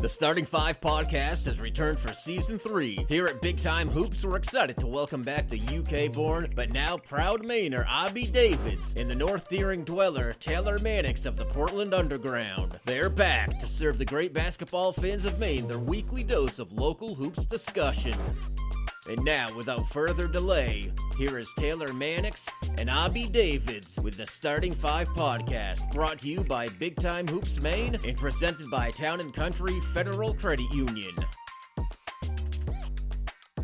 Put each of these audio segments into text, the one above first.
The Starting Five podcast has returned for Season 3. Here at Big Time Hoops, we're excited to welcome back the UK-born, but now proud Mainer Abi Davids and the North Deering dweller Taylor Mannix of the Portland Underground. They're back to serve the great basketball fans of Maine their weekly dose of local hoops discussion. And now, without further delay, here is Taylor Mannix and Abi Davids with the Starting Five podcast, brought to you by Big Time Hoops Maine and presented by Town & Country Federal Credit Union.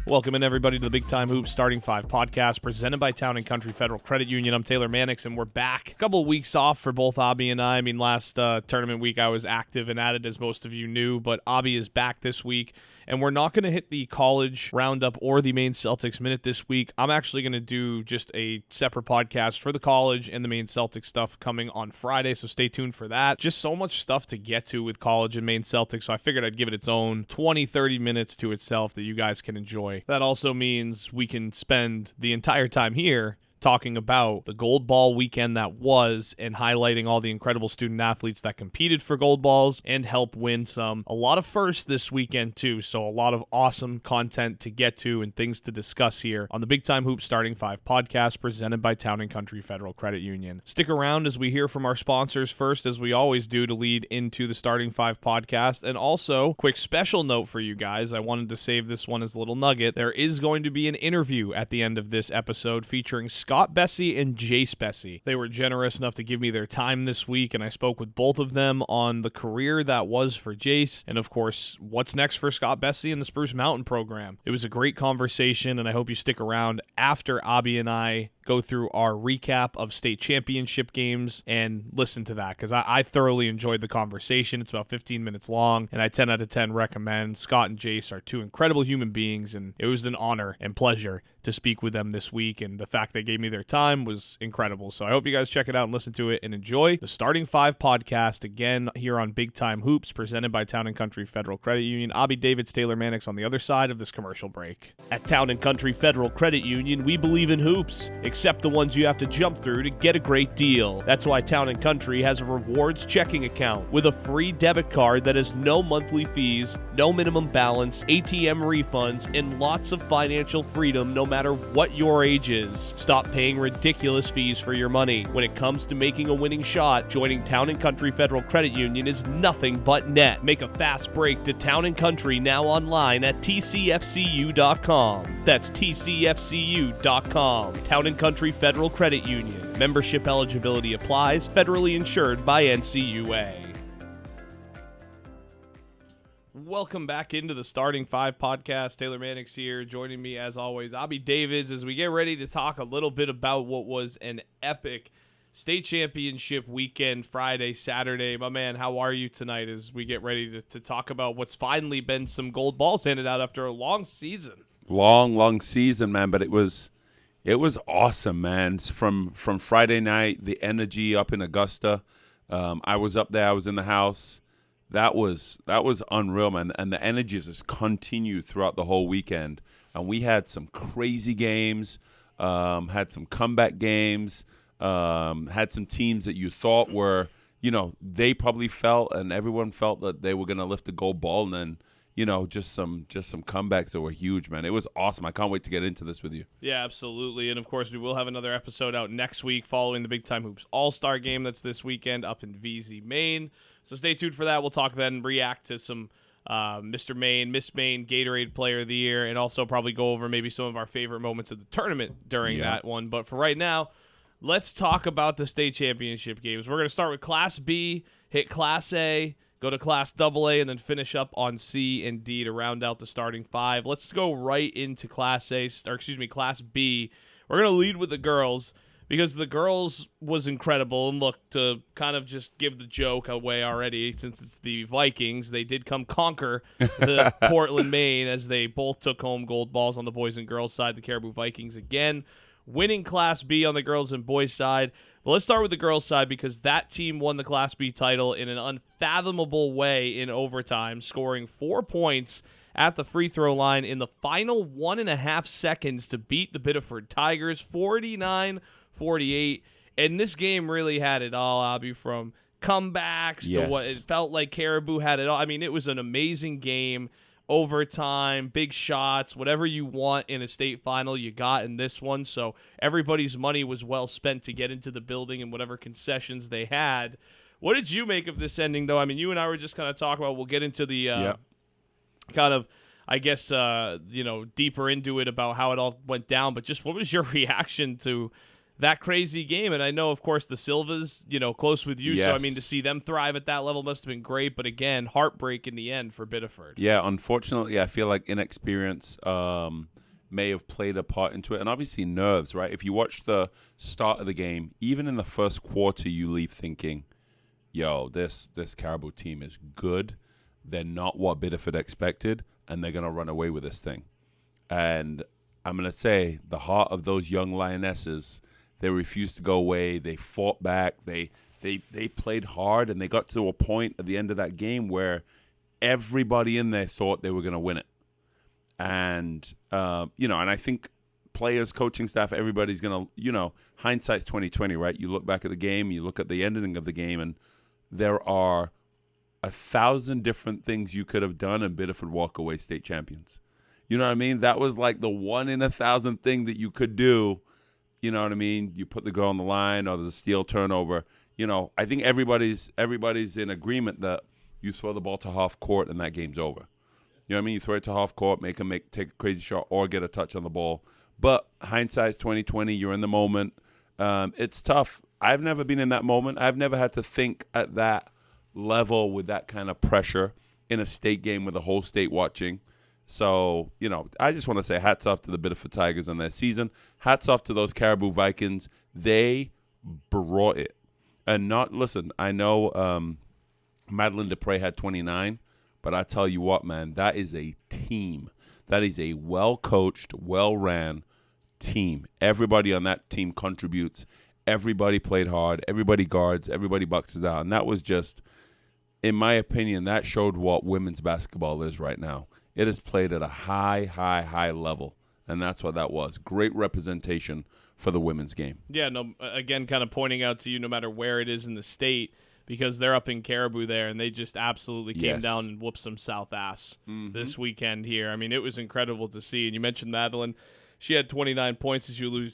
Welcome in, everybody, to the Big Time Hoops Starting Five podcast presented by Town & Country Federal Credit Union. I'm Taylor Mannix, and we're back. A couple of weeks off for both Abi and I. Last tournament week I was active and at it, as most of you knew, but Abi is back this week. And we're not going to hit the college roundup or the Maine Celtics minute this week. I'm actually going to do just a separate podcast for the college and the Maine Celtics stuff coming on Friday, so stay tuned for that. Just so much stuff to get to with college and Maine Celtics, so I figured I'd give it its own 20-30 minutes to itself that you guys can enjoy. That also means we can spend the entire time here talking about the gold ball weekend that was and highlighting all the incredible student athletes that competed for gold balls and help win some. A lot of firsts this weekend too, so a lot of awesome content to get to and things to discuss here on the Big Time Hoops Starting Five podcast presented by Town & Country Federal Credit Union. Stick around as we hear from our sponsors first, as we always do, to lead into the Starting Five podcast. And also, quick special note for you guys, I wanted to save this one as a little nugget. There is going to be an interview at the end of this episode featuring Scott Bessey and Jace Bessey. They were generous enough to give me their time this week, and I spoke with both of them on the career that was for Jace, and of course, what's next for Scott Bessey and the Spruce Mountain program. It was a great conversation, and I hope you stick around after Abi and I go through our recap of state championship games and listen to that, because I thoroughly enjoyed the conversation. It's about 15 minutes long, and I 10 out of 10 recommend. Scott and Jace are two incredible human beings, and it was an honor and pleasure to speak with them this week, and the fact they gave me their time was incredible. So I hope you guys check it out and listen to it and enjoy the Starting Five podcast, again here on Big Time Hoops, presented by Town & Country Federal Credit Union. Abi Davids, Taylor Mannix on the other side of this commercial break. At Town & Country Federal Credit Union, we believe in hoops, except the ones you have to jump through to get a great deal. That's why Town & Country has a rewards checking account with a free debit card that has no monthly fees, no minimum balance, ATM refunds, and lots of financial freedom no matter what your age is. Stop paying ridiculous fees for your money. When it comes to making a winning shot, joining Town & Country Federal Credit Union is nothing but net. Make a fast break to Town & Country now online at TCFCU.com. That's TCFCU.com. Town & Country Federal Credit Union. Membership eligibility applies. Federally insured by NCUA. Welcome back into the Starting Five podcast. Taylor Mannix here. Joining me, as always, Abi Davids, as we get ready to talk a little bit about what was an epic state championship weekend, Friday, Saturday. My man, how are you tonight as we get ready to talk about what's finally been some gold balls handed out after a long season? Long season, man, but it was awesome, man. From Friday night, the energy up in Augusta. I was up there. I was in the house. That was unreal, man. And the energy just continued throughout the whole weekend. And we had some crazy games, had some comeback games, had some teams that you thought were, they probably felt, and everyone felt that they were going to lift the gold ball, and then, just some comebacks that were huge, man. It was awesome. I can't wait to get into this with you. Yeah, absolutely. And, of course, we will have another episode out next week following the Big Time Hoops All-Star Game that's this weekend up in VZ, Maine. So stay tuned for that. We'll talk then, react to some Mr. Maine, Miss Maine, Gatorade Player of the Year, and also probably go over maybe some of our favorite moments of the tournament during that one. But for right now, let's talk about the state championship games. We're going to start with Class B, hit Class A, go to Class AA, and then finish up on C and D to round out the starting five. Let's go right into Class B. We're going to lead with the girls, because the girls was incredible. And look, to kind of just give the joke away already, since it's the Vikings, they did come conquer the Portland, Maine, as they both took home gold balls on the boys and girls side, the Caribou Vikings again, winning Class B on the girls and boys side. But let's start with the girls side, because that team won the Class B title in an unfathomable way in overtime, scoring 4 points at the free throw line in the final 1.5 seconds to beat the Biddeford Tigers 49-48. And this game really had it all, Abi, from comebacks to what it felt like Caribou had it all. I mean, it was an amazing game. Overtime, big shots, whatever you want in a state final, you got in this one. So everybody's money was well spent to get into the building and whatever concessions they had. What did you make of this ending, though? I mean, you and I were just kind of talking about, we'll get into the kind of, I guess, deeper into it about how it all went down. But just what was your reaction to that crazy game? And I know, of course, the Silvas, close with you. Yes. So, I mean, to see them thrive at that level must have been great. But, again, heartbreak in the end for Biddeford. Yeah, unfortunately, I feel like inexperience may have played a part into it. And obviously nerves, right? If you watch the start of the game, even in the first quarter, you leave thinking, yo, this Caribou team is good. They're not what Biddeford expected, and they're going to run away with this thing. And I'm going to say the heart of those young Lionesses, they refused to go away. They fought back. They played hard, and they got to a point at the end of that game where everybody in there thought they were going to win it. And, and I think players, coaching staff, everybody's going to, hindsight's 20/20, right? You look back at the game, you look at the ending of the game, and there are 1,000 different things you could have done, and Biddeford walk away state champions. You know what I mean? That was like the 1 in 1,000 thing that you could do. You know what I mean? You put the girl on the line, or there's a steal turnover. I think everybody's in agreement that you throw the ball to half court and that game's over. You know what I mean? You throw it to half court, make them take a crazy shot or get a touch on the ball. But hindsight's 20/20. You're in the moment. It's tough. I've never been in that moment. I've never had to think at that level with that kind of pressure in a state game with the whole state watching. So, I just want to say hats off to the Biddeford Tigers on their season. Hats off to those Caribou Vikings. They brought it. And I know Madeline Dupre had 29, but I tell you what, man, that is a team. That is a well-coached, well-ran team. Everybody on that team contributes. Everybody played hard. Everybody guards. Everybody boxes out. And that was just, in my opinion, that showed what women's basketball is right now. It is played at a high level, and that's what that was. Great representation for the women's game. Yeah, no. Again, kind of pointing out to you, no matter where it is in the state, because they're up in Caribou there, and they just absolutely came down and whooped some South ass this weekend here. I mean, it was incredible to see. And you mentioned Madeline. She had 29 points as you lose,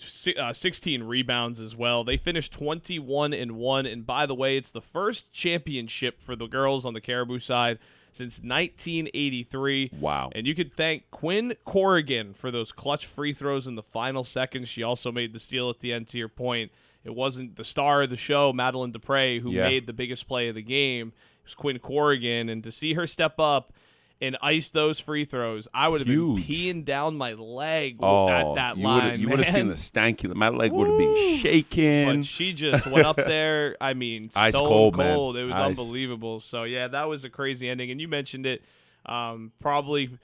16 rebounds as well. They finished 21-1, and by the way, it's the first championship for the girls on the Caribou side since 1983. Wow. And you could thank Quinn Corrigan for those clutch free throws in the final seconds. She also made the steal at the end, to your point. It wasn't the star of the show, Madeline Dupre, who made the biggest play of the game. It was Quinn Corrigan, and to see her step up and ice those free throws, I would have been peeing down my leg at that line. You would have seen the stanky. My leg would have been shaking. But she just went up there. I mean, ice cold. Man. It was unbelievable. So, yeah, that was a crazy ending. And you mentioned it. Probably,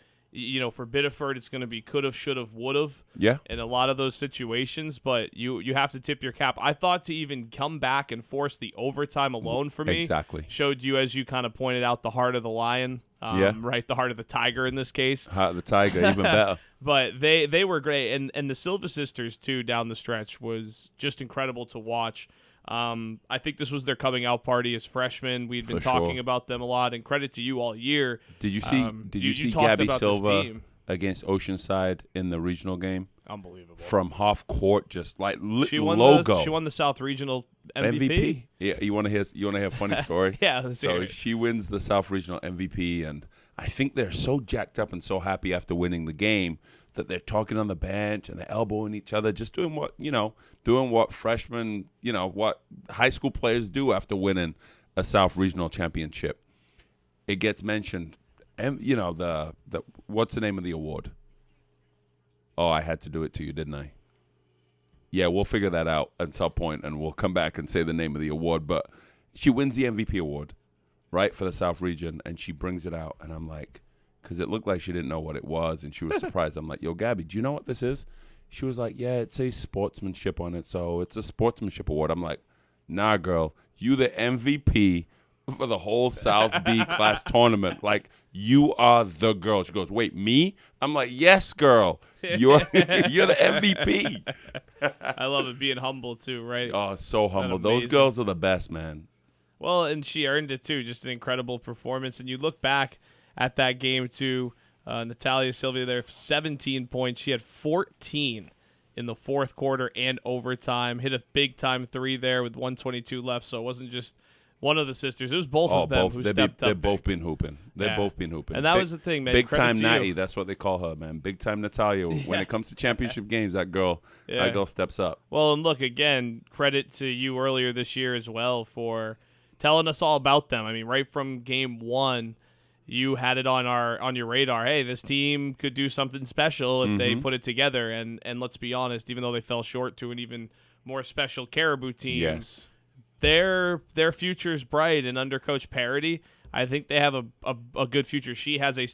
for Biddeford, it's going to be could have, should have, would have. Yeah. In a lot of those situations. But you have to tip your cap. I thought to even come back and force the overtime alone for me. Exactly. Showed you, as you kind of pointed out, the heart of the lion. Right, the heart of the tiger in this case. Heart of the tiger, even better. But they were great, and the Silva sisters too down the stretch was just incredible to watch. I think this was their coming out party as freshmen. We'd been talking about them a lot, and credit to you all year. Did you see? Did you see Gabby Silva against Oceanside in the regional game? Unbelievable. From half court, just like she won logo. She won the South Regional MVP. Yeah, you want to hear a funny story? Yeah, let's hear it. She wins the South Regional MVP, and I think they're so jacked up and so happy after winning the game that they're talking on the bench and they're elbowing each other, just doing what freshmen, what high school players do after winning a South Regional championship. It gets mentioned, and the what's the name of the award? Oh, I had to do it to you, didn't I? Yeah, we'll figure that out at some point, and we'll come back and say the name of the award. But she wins the MVP award, right, for the South Region, and she brings it out. And I'm like, because it looked like she didn't know what it was, and she was surprised. I'm like, yo, Gabby, do you know what this is? She was like, yeah, it says sportsmanship on it, so it's a sportsmanship award. I'm like, nah, girl, you the MVP for the whole South B class tournament. Like, you are the girl. She goes, wait, me? I'm like, yes, girl. You're the MVP. I love it, being humble too, right? Oh, so humble. Those girls are the best, man. Well, and she earned it too. Just an incredible performance. And you look back at that game too. Natalia Sylvia there, 17 points. She had 14 in the fourth quarter and overtime. Hit a big-time three there with 1:22 left, so it wasn't just one of the sisters. It was both of them who stepped up. They've both been hooping. They've both been hooping. And that was the thing, man. Big-time Natty, that's what they call her, man. Big-time Natalia. When it comes to championship games, that girl steps up. Well, and look, again, credit to you earlier this year as well for telling us all about them. I mean, right from game one, you had it on your radar. Hey, this team could do something special if they put it together. And let's be honest, even though they fell short to an even more special Caribou team, yes, their future's bright. And under Coach Parody, I think they have a good future. She has a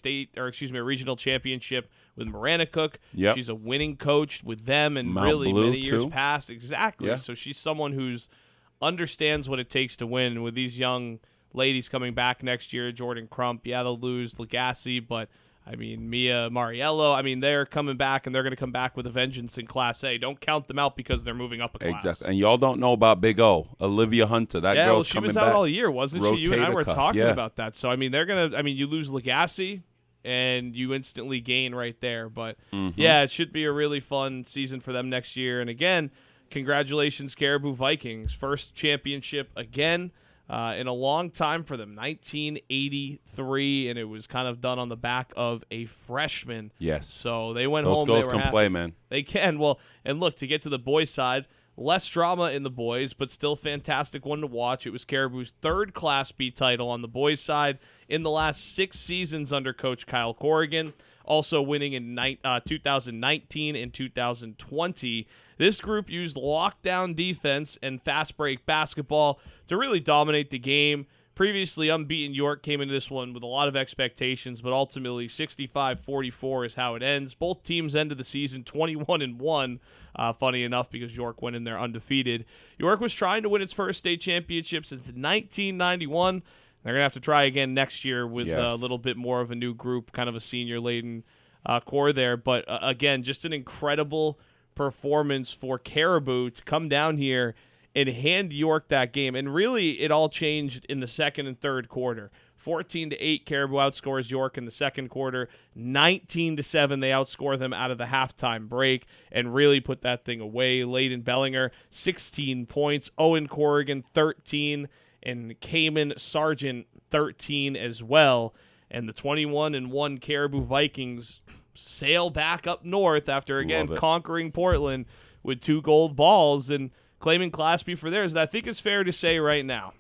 regional championship with Maranacook. Yep. She's a winning coach with them and Mount really Blue, many years too. past. Exactly. Yeah. So she's someone who's understands what it takes to win. With these young ladies coming back next year, Jordan Crump, they'll lose Legassi, but I mean, Mia Mariello, I mean, they're coming back, and they're going to come back with a vengeance in Class A. Don't count them out because they're moving up a class. Exactly. And y'all don't know about Big O, Olivia Hunter. That girl's coming back. She was out all year, wasn't she? You and I Rotator were cuff, talking yeah. about that. So, I mean, you lose Legassi, and you instantly gain right there. But, yeah, it should be a really fun season for them next year. And, again, congratulations, Caribou Vikings. First championship again. In a long time for them, 1983, and it was kind of done on the back of a freshman. Yes. So they went Those home. girls they were can happy. play, man. They can. Well, and look, to get to the boys' side, less drama in the boys, but still fantastic one to watch. It was Caribou's third Class B title on the boys' side in the last 6 seasons under Coach Kyle Corrigan. Also winning in 2019 and 2020. This group used lockdown defense and fast break basketball to really dominate the game. Previously unbeaten York came into this one with a lot of expectations, but ultimately 65-44 is how it ends. Both teams ended the season 21-1, funny enough, because York went in there undefeated. York was trying to win its first state championship since 1991. They're going to have to try again next year with a little bit more of a new group, kind of a senior-laden core there. But, again, just an incredible performance for Caribou to come down here and hand York that game. And really, it all changed in the second and third quarter. 14-8, Caribou outscores York in the second quarter. 19-7, they outscore them out of the halftime break and really put that thing away. Layden Bellinger, 16 points. Owen Corrigan, 13. And Cayman Sargent, 13 as well. And the 21-1 Caribou Vikings sail back up north after, again, conquering Portland with 2 gold balls and claiming Class B for theirs. And I think it's fair to say right now,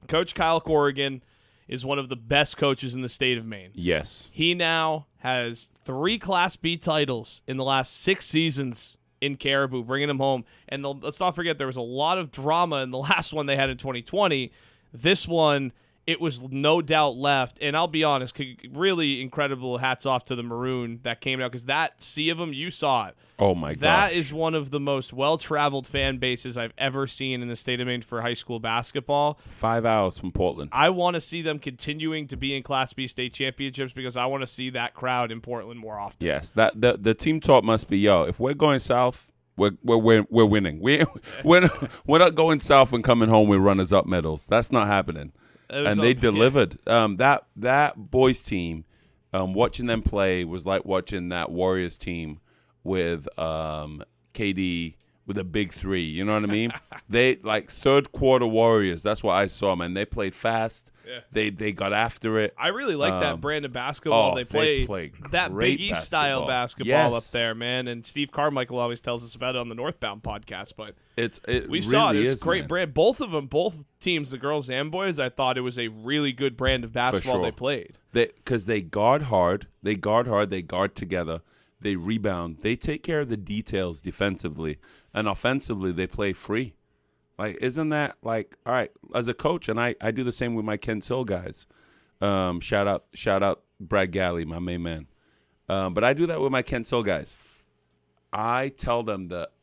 Coach Kyle Corrigan is one of the best coaches in the state of Maine. Yes. He now has 3 Class B titles in the last 6 seasons in Caribou, bringing them home. And let's not forget, there was a lot of drama in the last one they had in 2020. This one, it was no doubt left. And I'll be honest, really incredible hats off to the Maroon that came out, because that sea of them, you saw it. Oh, my gosh. That is one of the most well-traveled fan bases I've ever seen in the state of Maine for high school basketball. 5 hours from Portland. I want to see them continuing to be in Class B state championships because I want to see that crowd in Portland more often. Yes, the team talk must be, if we're going south, we're winning. We're not going south and coming home with runners-up medals. That's not happening. And they delivered. That boys team, watching them play was like watching that Warriors team with KD with a big 3. You know what I mean? They like third quarter Warriors. That's what I saw, man. They played fast. Yeah. They got after it. I really like that brand of basketball. They play that Big East style basketball up there, man. And Steve Carmichael always tells us about it on the Northbound podcast. But we saw it. It was a great brand. Both of them, both teams, the girls and boys, I thought it was a really good brand of basketball they played. Because they guard hard. They guard together. They rebound. They take care of the details defensively. And offensively, they play free. Like, isn't that like, all right, as a coach, and I do the same with my Kent Hill guys. Shout out Brad Galley, my main man. But I do that with my Kent Hill guys. I tell them that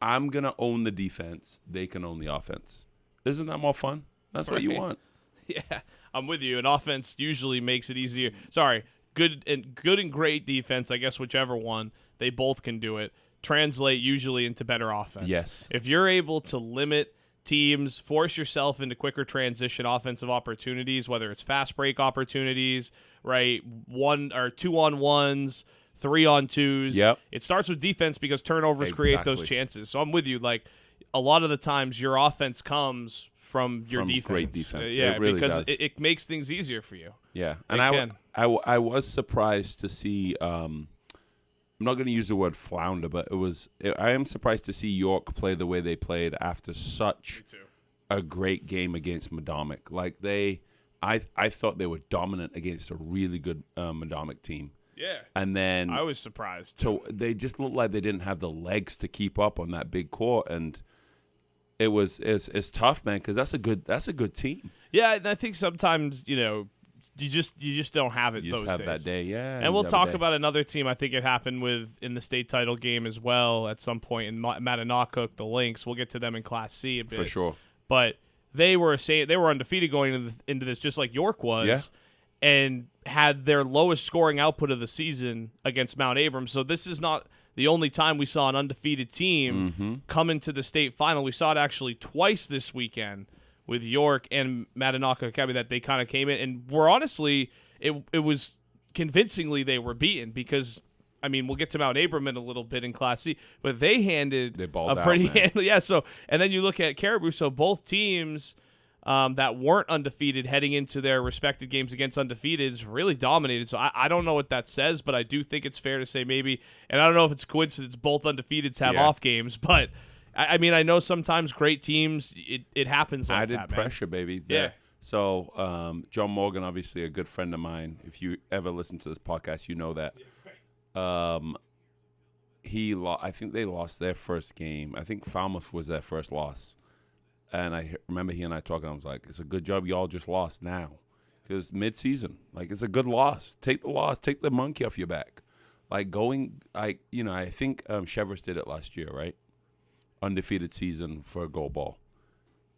I'm going to own the defense. They can own the offense. Isn't that more fun? That's what you want. Yeah, I'm with you. And offense usually makes it easier. Sorry, good and great defense, I guess whichever one, they both can do it. Translate usually into better offense. Yes. If you're able to limit teams, force yourself into quicker transition offensive opportunities, whether it's fast break opportunities, right? 1 or 2-on-1s, 3-on-2s. Yep. It starts with defense because turnovers create those chances. So I'm with you. Like, a lot of the times your offense comes from your defense. Great defense. Yeah, it really because does. it makes things easier for you. Yeah, and I was surprised to see. I'm not going to use the word flounder, but I am surprised to see York play the way they played after such a great game against Madomic. Like I thought they were dominant against a really good Madomic team. Yeah, and then I was surprised. So they just looked like they didn't have the legs to keep up on that big court, and it's tough, man, because that's a good team. Yeah, and I think sometimes you just don't have it. You those just have days. that day, yeah. And we'll talk about another team I think it happened with in the state title game as well at some point in Mannix, the Links. We'll get to them in Class C a bit for sure. But they were undefeated going into this, just like York was, and had their lowest scoring output of the season against Mount Abram. So this is not the only time we saw an undefeated team come into the state final. We saw it actually twice this weekend with York and Mannix Academy that they kind of came in and were honestly, it was convincingly they were beaten because, I mean, we'll get to Mount Abram in a little bit in Class C, but they balled a pretty handle. Yeah, so, and then you look at Caribou, so both teams that weren't undefeated heading into their respective games against undefeateds really dominated. So I don't know what that says, but I do think it's fair to say maybe, and I don't know if it's coincidence both undefeateds have off games, but I mean, I know sometimes great teams, it happens like added that, pressure, baby. Yeah. So John Morgan, obviously a good friend of mine. If you ever listen to this podcast, you know that. I think they lost their first game. I think Falmouth was their first loss. And I remember he and I talking. I was like, "It's a good job y'all just lost now, because mid-season, like, it's a good loss. Take the loss. Take the monkey off your back. Like I think Chevrolet did it last year, right? Undefeated season for a gold ball.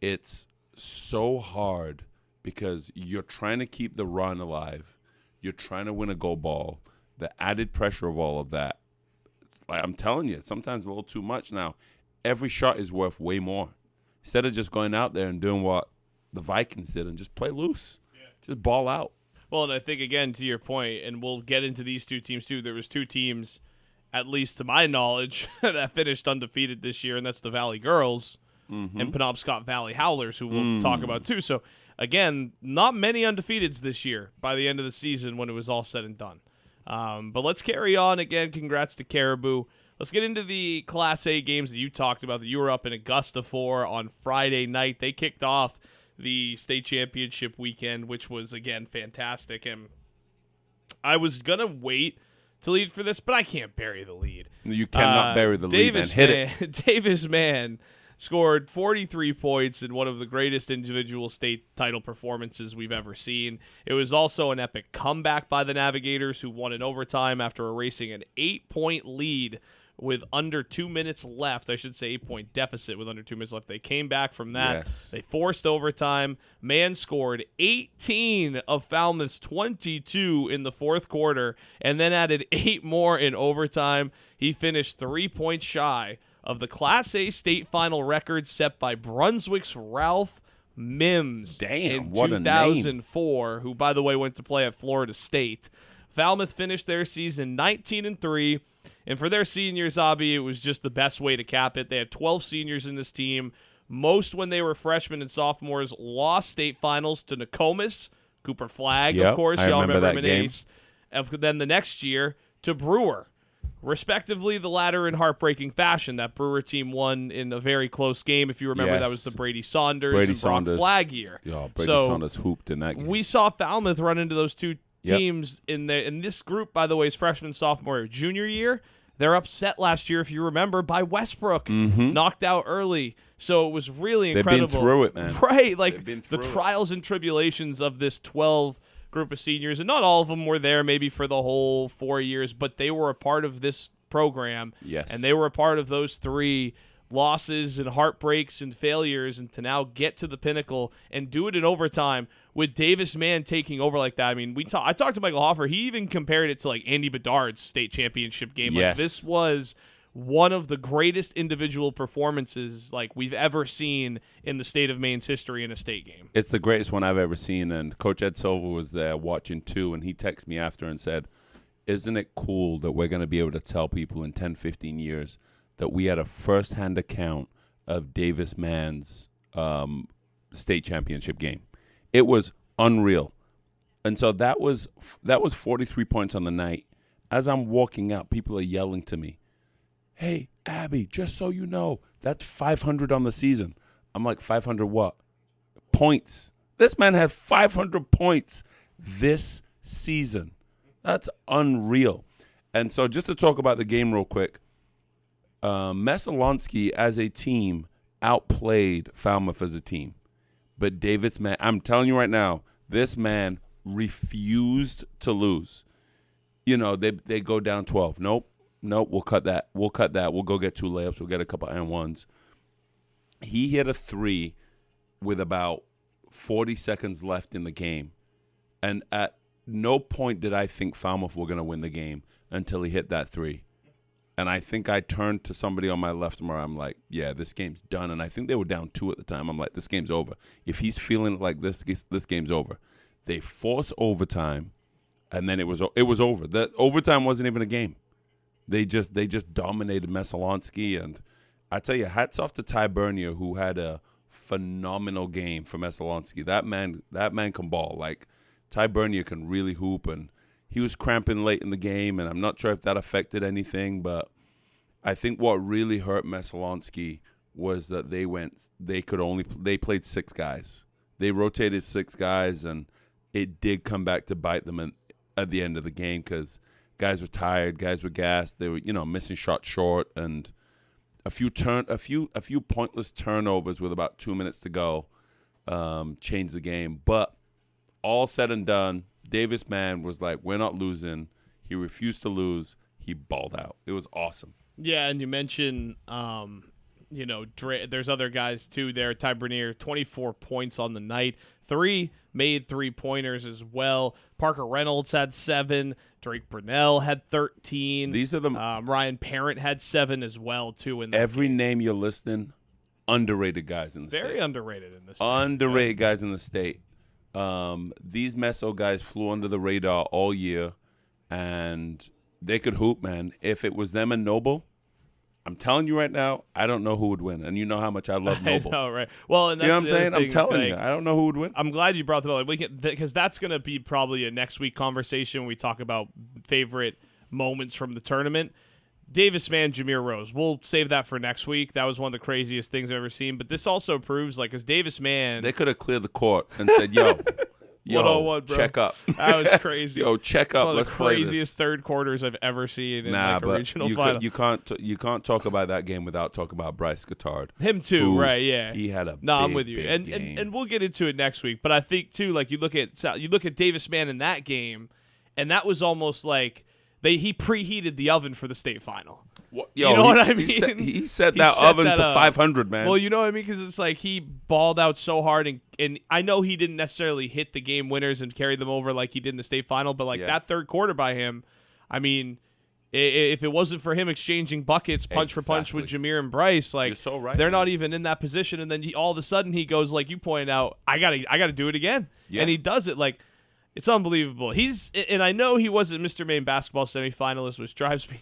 It's so hard because you're trying to keep the run alive. You're trying to win a gold ball. The added pressure of all of that. Like, I'm telling you, sometimes a little too much now. Every shot is worth way more. Instead of just going out there and doing what the Vikings did and just play loose. Yeah. Just ball out. Well, and I think, again, to your point, and we'll get into these two teams too, there was two teams, at least to my knowledge, that finished undefeated this year, and that's the Valley Girls and Penobscot Valley Howlers, who we'll talk about too. So, again, not many undefeateds this year by the end of the season when it was all said and done. But let's carry on. Again, congrats to Caribou. Let's get into the Class A games that you talked about that you were up in Augusta for on Friday night. They kicked off the state championship weekend, which was, again, fantastic. And I was going to wait to lead for this, but I can't bury the lead. You cannot bury the lead, man. Hit it. Davis Mann scored 43 points in one of the greatest individual state title performances we've ever seen. It was also an epic comeback by the Navigators, who won in overtime after erasing an 8-point lead with under 2 minutes left. I should say 8-point deficit with under 2 minutes left. They came back from that. Yes. They forced overtime. Mann scored 18 of Falmouth's 22 in the fourth quarter and then added 8 more in overtime. He finished 3 points shy of the Class A state final record set by Brunswick's Ralph Mims in what 2004, who, by the way, went to play at Florida State. Falmouth finished their season 19-3. And for their seniors, Abi, it was just the best way to cap it. They had 12 seniors in this team. Most, when they were freshmen and sophomores, lost state finals to Nokomis, Cooper Flagg, of course. Y'all remember him in Ace. Then the next year to Brewer. Respectively, the latter in heartbreaking fashion. That Brewer team won in a very close game. If you remember, that was the Brady Saunders and Brock Flagg year. Yeah, Brady Saunders hooped in that game. We saw Falmouth run into those two teams in this group, by the way, is freshman, sophomore, junior year. They're upset last year, if you remember, by Westbrook, knocked out early. So it was really incredible. They've been through it, man. Right, like the trials and tribulations of this 12 group of seniors, and not all of them were there maybe for the whole 4 years, but they were a part of this program. Yes. And they were a part of those 3 losses and heartbreaks and failures, and to now get to the pinnacle and do it in overtime with Davis Mann taking over like that. I mean, I talked to Michael Hoffer. He even compared it to like Andy Bedard's state championship game. Yes. Like, this was one of the greatest individual performances like we've ever seen in the state of Maine's history in a state game. It's the greatest one I've ever seen, and Coach Ed Silva was there watching too, and he texted me after and said, isn't it cool that we're going to be able to tell people in 10, 15 years that we had a first-hand account of Davis Mann's state championship game? It was unreal. And so that was 43 points on the night. As I'm walking out, people are yelling to me, hey, Abby, just so you know, that's 500 on the season. I'm like, 500 what? Points. This man had 500 points this season. That's unreal. And so just to talk about the game real quick, Messalonsky as a team outplayed Falmouth as a team. But David's man, I'm telling you right now, this man refused to lose. You know, they go down 12. Nope, we'll cut that. We'll go get 2 layups. We'll get a couple and ones. He hit a 3 with about 40 seconds left in the game. And at no point did I think Falmouth were going to win the game until he hit that 3. And I think I turned to somebody on my left where I'm like, yeah, this game's done. And I think they were down 2 at the time. I'm like, this game's over. If he's feeling like this game's over. They forced overtime, and then it was over. The overtime wasn't even a game. They just dominated Messalonsky. And I tell you, hats off to Ty Bernier, who had a phenomenal game for Messalonsky. That man can ball. Like, Ty Bernier can really hoop, and he was cramping late in the game, and I'm not sure if that affected anything, but I think what really hurt Messalonsky was that they played 6 guys. They rotated 6 guys, and it did come back to bite them at the end of the game because guys were tired, guys were gassed, they were missing shots short, and a few pointless turnovers with about 2 minutes to go changed the game. But all said and done, Davis Mann was like, we're not losing. He refused to lose. He balled out. It was awesome. Yeah, and you mentioned, there's other guys too there. Ty Bernier, 24 points on the night. 3 made 3-pointers as well. Parker Reynolds had 7. Drake Brunell had 13. These are the Ryan Parent had 7 as well too. In every name you're listing, underrated guys in the state. Very underrated in the state. Underrated guys in the state. These Meso guys flew under the radar all year, and they could hoop, man. If it was them and Noble, I'm telling you right now, I don't know who would win. And you know how much I love Noble. I know, right? Well, and that's you know what I'm saying? I'm telling like, you, I don't know who would win. I'm glad you brought that up because that's going to be probably a next week conversation when we talk about favorite moments from the tournament. Davis Mann, Jameer Rose. We'll save that for next week. That was one of the craziest things I've ever seen. But this also proves, like, as Davis Mann, they could have cleared the court and said, "Yo, 101, bro. Check up." That was crazy. Yo, check up. One of Let's the play this. craziest third quarters I've ever seen in a regional final. You can't talk about that game without talking about Bryce Guittard. Him too, right? Yeah, he had a I'm with you, big and we'll get into it next week. But I think too, like you look at Davis Mann in that game, and that was almost like he preheated the oven for the state final. Yo, you know what I mean? He set that oven to 500, man. Well, you know what I mean? Because it's like he balled out so hard, and I know he didn't necessarily hit the game winners and carry them over like he did in the state final, but that third quarter by him, I mean, if it wasn't for him exchanging buckets punch for punch with Jameer and Bryce, like, you're so right, they're not even in that position, and then all of a sudden he goes, like you pointed out, I gotta do it again, and he does it like. It's unbelievable. And I know he wasn't Mr. Maine basketball semifinalist, which drives me.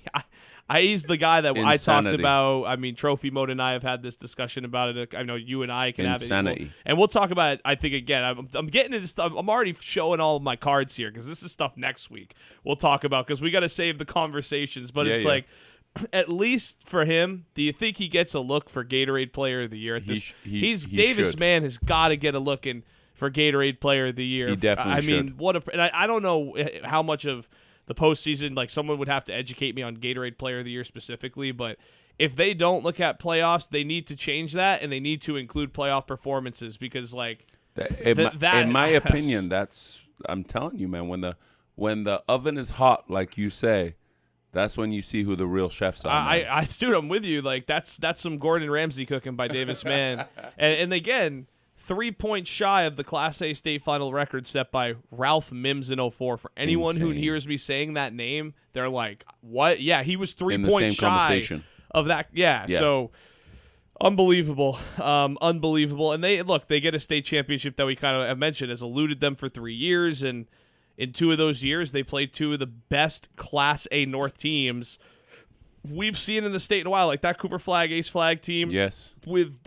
He's the guy that I talked about. I mean, Trophy Mode and I have had this discussion about it. I know you and I can have it. And we'll talk about it, I think, again. I'm getting into stuff. I'm already showing all of my cards here because this is stuff next week we'll talk about because we got to save the conversations. But it's like, at least for him, do you think he gets a look for Gatorade Player of the Year? Davis Mann has got to get a look in for Gatorade Player of the Year. He definitely should. And I don't know how much of the postseason, like someone would have to educate me on Gatorade Player of the Year specifically, but if they don't look at playoffs, they need to change that, and they need to include playoff performances because, like, in my opinion, I'm telling you, man, when the oven is hot, like you say, that's when you see who the real chefs are. Dude, I'm with you. Like, that's some Gordon Ramsay cooking by Davis Mann. and again, 3 points shy of the Class A state final record set by Ralph Mims in 04. For anyone who hears me saying that name, they're like, what? Yeah, he was 3 points shy of that. Yeah. So unbelievable. Unbelievable. And they get a state championship that we kind of have mentioned has eluded them for 3 years. And in 2 of those years, they played 2 of the best Class A North teams we've seen in the state in a while, like that Cooper Flag, Ace Flag team. Yes. With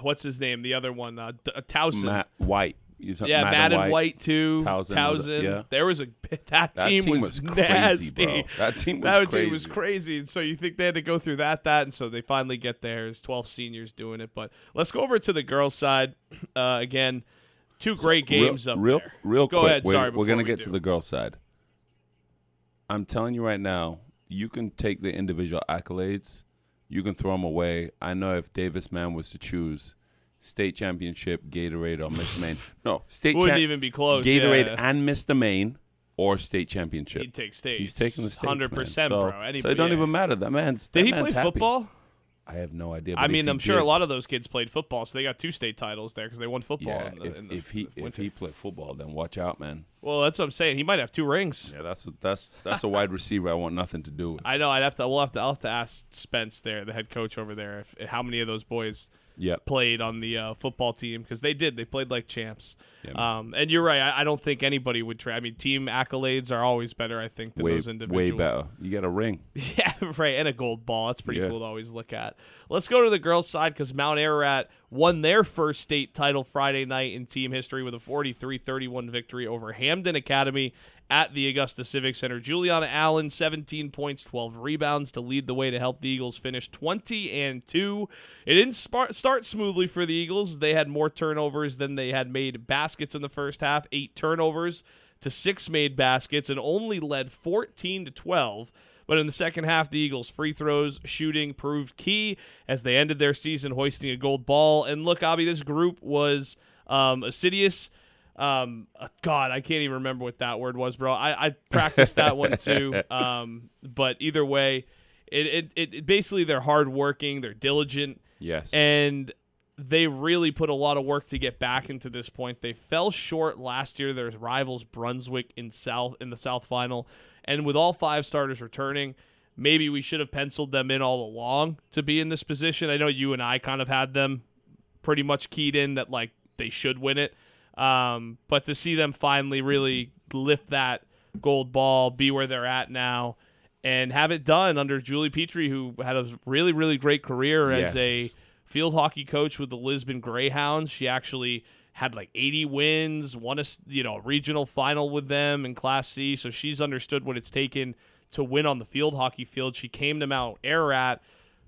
what's his name? The other one, Towson. Matt White. Matt and White too. Towson. Yeah. There was that team was nasty. Crazy, bro. That team was crazy. And so you think they had to go through that, and so they finally get there. There's 12 seniors doing it. But let's go over to the girls' side again. 2 great games up there. Real go quick. ahead. Sorry, we're gonna get to the girls' side. I'm telling you right now, you can take the individual accolades, you can throw them away. I know if Davis Mann was to choose state championship, Gatorade, or Mr. Maine. No, state wouldn't even be close. Gatorade and Mr. Maine, or state championship. He'd take state. He's taking the state. 100%, bro. So it don't even matter. That man's. Did he man's play happy. football? I have no idea. I mean, I'm sure a lot of those kids played football, so they got 2 state titles there because they won football. Yeah, if he played football, then watch out, man. Well, that's what I'm saying. He might have 2 rings. Yeah, that's a wide receiver I want nothing to do with. I know. I'll have to ask Spence there, the head coach over there, how many of those boys played on the football team, because they did. They played like champs. Yeah, and you're right. I don't think anybody would try. I mean, team accolades are always better, I think, than those individual. Way better. You get a ring. Yeah, right, and a gold ball. That's pretty cool to always look at. Let's go to the girls' side, because Mount Ararat won their first state title Friday night in team history with a 43-31 victory over Hamden Academy at the Augusta Civic Center. Juliana Allen, 17 points, 12 rebounds to lead the way to help the Eagles finish 20-2. It didn't start smoothly for the Eagles. They had more turnovers than they had made baskets in the first half, 8 turnovers to 6 made baskets, and only led 14-12. But in the second half, the Eagles' free throws shooting proved key as they ended their season hoisting a gold ball. And look, Abi, this group was assiduous. God, I can't even remember what that word was, bro. I practiced that one too. But either way, it basically they're hardworking, they're diligent. Yes. And they really put a lot of work to get back into this point. They fell short last year. Their rivals Brunswick in the South Final. And with all 5 starters returning, maybe we should have penciled them in all along to be in this position. I know you and I kind of had them pretty much keyed in that like they should win it. But to see them finally really lift that gold ball, be where they're at now, and have it done under Julie Petrie, who had a really, really great career as a field hockey coach with the Lisbon Greyhounds. She actually had like 80 wins, won a regional final with them in Class C, so she's understood what it's taken to win on the field hockey field. She came to Mount Ararat,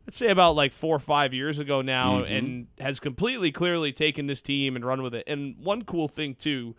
let's say about like 4 or 5 years ago now, and has completely clearly taken this team and run with it. And one cool thing too,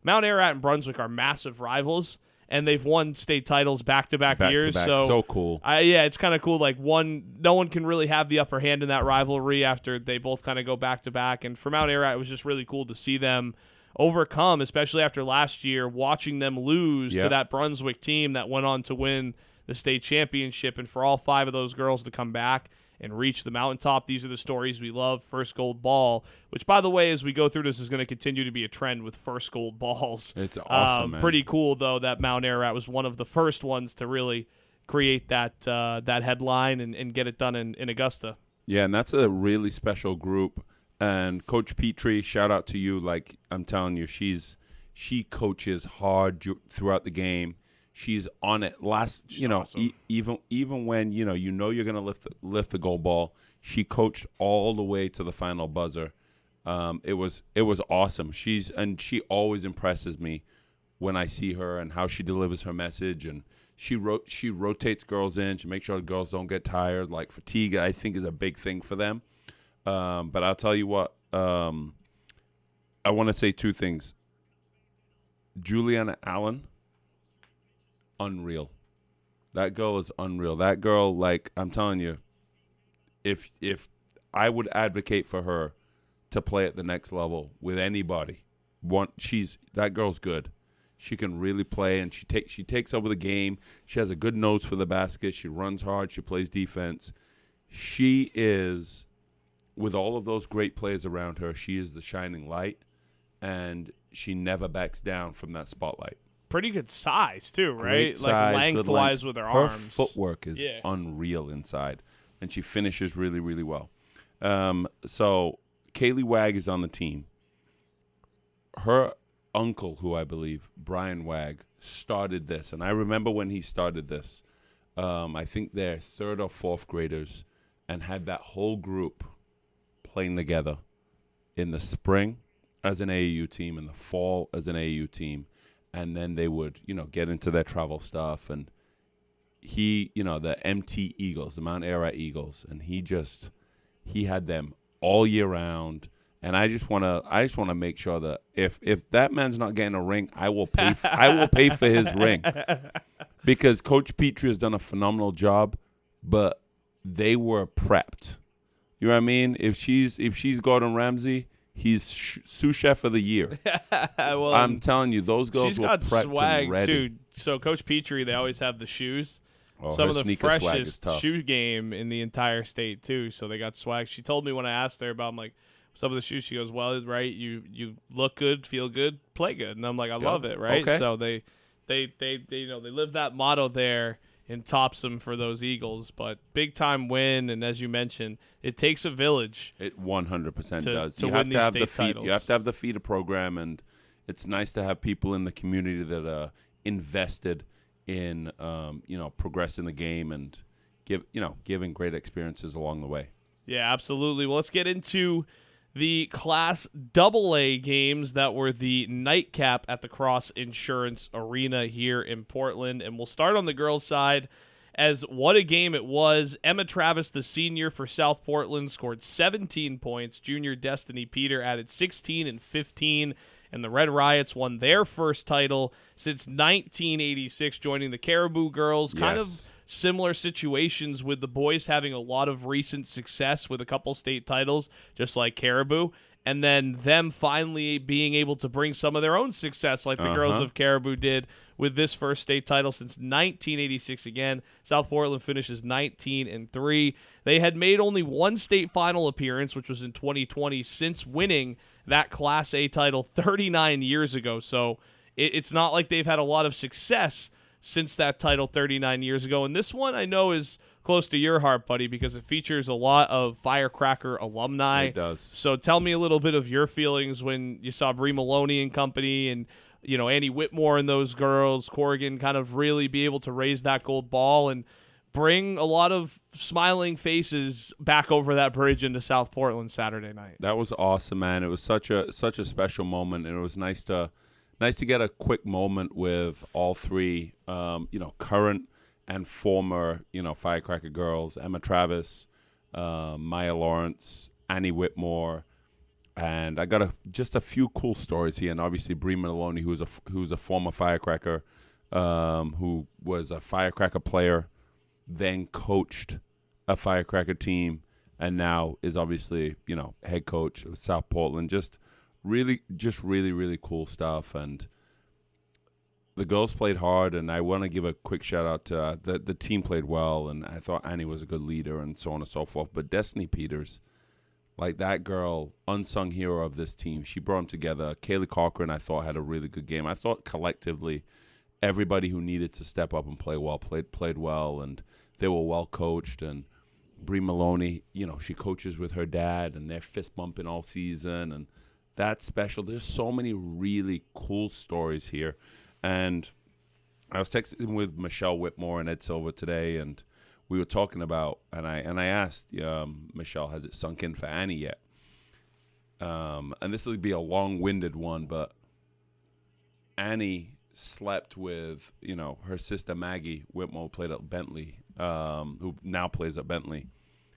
Mount Ararat and Brunswick are massive rivals, and they've won state titles back-to-back years. So cool. It's kind of cool. Like no one can really have the upper hand in that rivalry after they both kind of go back-to-back. And for Mount Ararat, it was just really cool to see them overcome, especially after last year, watching them lose to that Brunswick team that went on to win the state championship. And for all 5 of those girls to come back and reach the mountaintop, these are the stories we love. First gold ball, which, by the way, as we go through this, is going to continue to be a trend with first gold balls. It's awesome, man. Pretty cool, though, that Mount Ararat was one of the first ones to really create that headline and get it done in Augusta. Yeah, and that's a really special group. And Coach Petrie, shout out to you. Like, I'm telling you, she coaches hard throughout the game. She's on it. Awesome. Even when you're going to lift the gold ball, she coached all the way to the final buzzer. It was awesome. She always impresses me when I see her and how she delivers her message. And she rotates girls in. She makes sure the girls don't get tired. Like fatigue, I think, is a big thing for them. But I'll tell you what. I want to say 2 things. Juliana Allen. Unreal. That girl is unreal. That girl, like, I'm telling you, if I would advocate for her to play at the next level with anybody, that girl's good. She can really play, and she takes over the game. She has a good nose for the basket. She runs hard. She plays defense. She is, with all of those great players around her, she is the shining light, and she never backs down from that spotlight. pretty good size too, right? Great size, like good lengthwise length. with her Her arms. footwork is unreal inside, and she finishes really, really well. So Kaylee Wag is on the team. Her uncle, who I believe, Brian Wag, started this. And I remember when he started this, I think they're 3rd or 4th graders, and had that whole group playing together in the spring as an AAU team, in the fall as an AAU team. And then they would, get into their travel stuff. And he, the MT Eagles, the Mount Ararat Eagles, and he had them all year round. And I just want to make sure that if that man's not getting a ring, I will pay for his ring, because Coach Petrie has done a phenomenal job, but they were prepped. You know what I mean? If she's Gordon Ramsay, he's sous chef of the year. Well, I'm telling you, those girls were prepped got swag and ready. too. So Coach Petrie, they always have the shoes. Oh, some of the sneaker swag is freshest tough. shoe game in the entire state too. So they got swag. She told me when I asked her about, I'm like, some of the shoes, she goes, well, right, you look good, feel good, play good. And I'm like, I love it, right? Okay. So they live that motto there in Topsom for those Eagles. But big time win, and as you mentioned, it takes a village. It 100% does. To You win have to these have the state feed. titles. You have to have the feeder program, and it's nice to have people in the community that are invested in progressing the game and giving great experiences along the way. Yeah, absolutely. Well, let's get into the Class AA games that were the nightcap at the Cross Insurance Arena here in Portland. And we'll start on the girls' side, as what a game it was. Emma Travis, the senior for South Portland, scored 17 points. Junior Destiny Peter added 16 and 15. And the Red Riots won their first title since 1986, joining the Caribou girls. Kind of similar situations with the boys having a lot of recent success with a couple state titles, just like Caribou, and then them finally being able to bring some of their own success like the girls of Caribou did with this first state title since 1986 again. South Portland finishes 19-3. They had made only one state final appearance, which was in 2020, since winning that Class A title 39 years ago. So it's not like they've had a lot of success since that title 39 years ago. And this one I know is close to your heart, buddy, because it features a lot of Firecracker alumni. It does. So tell me a little bit of your feelings when you saw Bree Maloney and company and, Annie Whitmore and those girls, Corrigan, kind of really be able to raise that gold ball and bring a lot of smiling faces back over that bridge into South Portland Saturday night. That was awesome, man. It was such a special moment, and it was nice to get a quick moment with all three, current and former, Firecracker girls: Emma Travis, Maya Lawrence, Annie Whitmore, and I got just a few cool stories here. And obviously, Bree Maloney, who's a former Firecracker, who was a Firecracker player, then coached a Firecracker team, and now is obviously head coach of South Portland. Just really cool stuff. And the girls played hard, and I want to give a quick shout out to the team played well, and I thought Annie was a good leader and so on and so forth. But Destiny Peters, like that girl, unsung hero of this team, she brought them together. Kaylee Cochran, I thought, had a really good game. I thought collectively everybody who needed to step up and play well played well, and they were well coached. And Bree Maloney, she coaches with her dad, and they're fist bumping all season, and that's special. There's so many really cool stories here. And I was texting with Michelle Whitmore and Ed Silva today, and we were talking about, and I asked Michelle, has it sunk in for Annie yet? And this will be a long-winded one, but Annie slept with, her sister Maggie Whitmore, played at Bentley, who now plays at Bentley.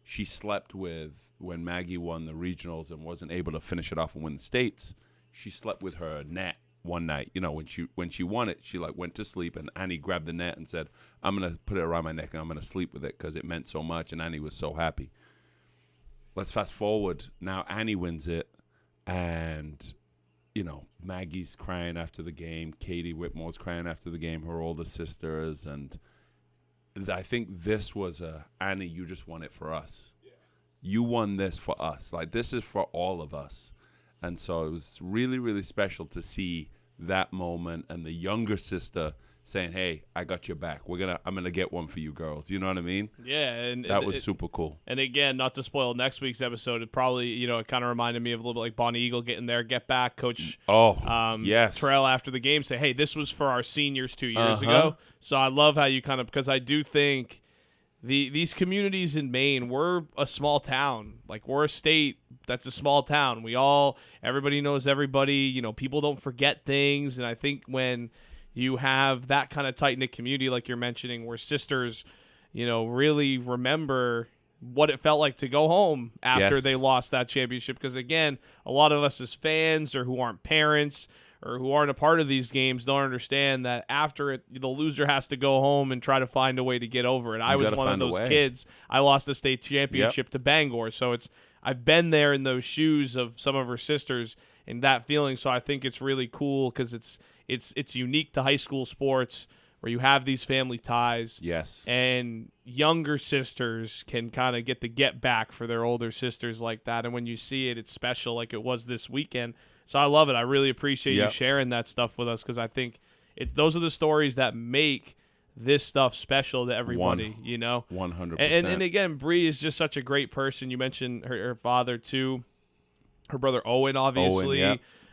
She slept with, when Maggie won the regionals and wasn't able to finish it off and win the states, she slept with her net one night. When she won it, she went to sleep, and Annie grabbed the net and said, I'm going to put it around my neck and I'm going to sleep with it because it meant so much, and Annie was so happy. Let's fast forward. Now Annie wins it, and Maggie's crying after the game. Katie Whitmore's crying after the game, her older sisters. And I think this was Annie, you just won it for us. Yeah. You won this for us. This is for all of us. And so it was really, really special to see that moment, and the younger sister saying, "Hey, I got your back. I'm gonna get one for you girls." You know what I mean? Yeah, and that was super cool. And again, not to spoil next week's episode, it probably it kind of reminded me of a little bit like Bonnie Eagle getting their get back. Coach yes, Terrell after the game say, "Hey, this was for our seniors 2 years ago." So I love how you because I do think these communities in Maine, we're a small town. Like, we're a state that's a small town. Everybody knows everybody. People don't forget things, and I think when you have that kind of tight-knit community like you're mentioning where sisters, really remember what it felt like to go home after they lost that championship. Because, again, a lot of us as fans or who aren't parents or who aren't a part of these games don't understand that after it, the loser has to go home and try to find a way to get over it. I was one of those kids. I lost the state championship to Bangor. So I've been there in those shoes of some of her sisters and that feeling. So I think it's really cool because it's unique to high school sports where you have these family ties. Yes. And younger sisters can kind of get back for their older sisters like that. And when you see it, it's special like it was this weekend. So I love it. I really appreciate you sharing that stuff with us because I think those are the stories that make this stuff special to everybody, 100%. And again, Bree is just such a great person. You mentioned her father too. Her brother Owen, obviously.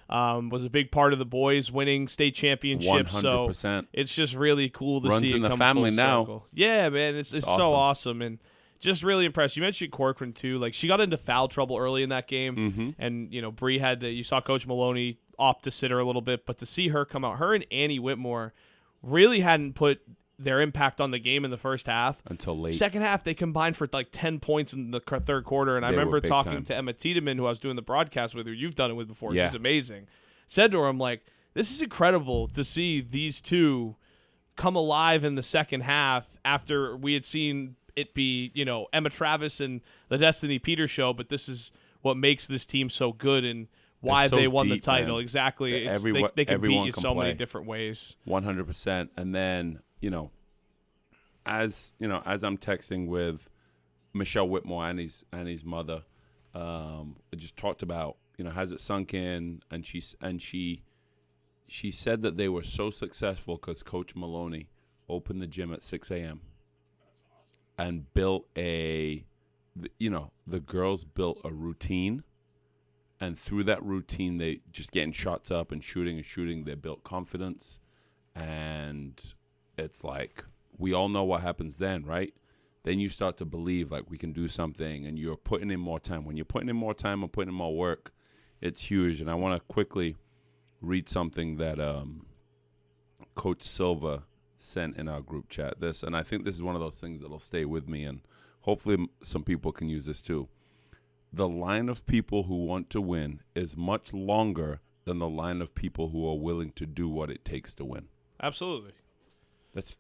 Was a big part of the boys winning state championships. 100%. So it's just really cool to see it in the come family full now. circle. Yeah, man, it's awesome. So awesome and just really impressed. You mentioned Corcoran too. Like, she got into foul trouble early in that game, and Bree you saw Coach Maloney opt to sit her a little bit, but to see her come out, her and Annie Whitmore really hadn't put their impact on the game in the first half until late. Second half, they combined for like 10 points in the third quarter. And I remember talking to Emma Tiedemann, who I was doing the broadcast with, who you've done it with before. Yeah. She's amazing. Said to her, I'm like, this is incredible to see these two come alive in the second half after we had seen it be, Emma Travis and the Destiny Peters show. But this is what makes this team so good and why they won the title. Man. Exactly. They can beat you so many different ways. 100%. And then, as I'm texting with Michelle Whitmore, Annie's mother, I just talked about, has it sunk in? And she said that they were so successful because Coach Maloney opened the gym at 6 a.m. and built the girls built a routine. And through that routine, they just getting shots up and shooting. They built confidence. And it's like, we all know what happens then, right? Then you start to believe like we can do something and you're putting in more time. When you're putting in more time and putting in more work, it's huge. And I want to quickly read something that Coach Silva sent in our group chat. And I think this is one of those things that'll stay with me, and hopefully some people can use this too. The line of people who want to win is much longer than the line of people who are willing to do what it takes to win. Absolutely. That's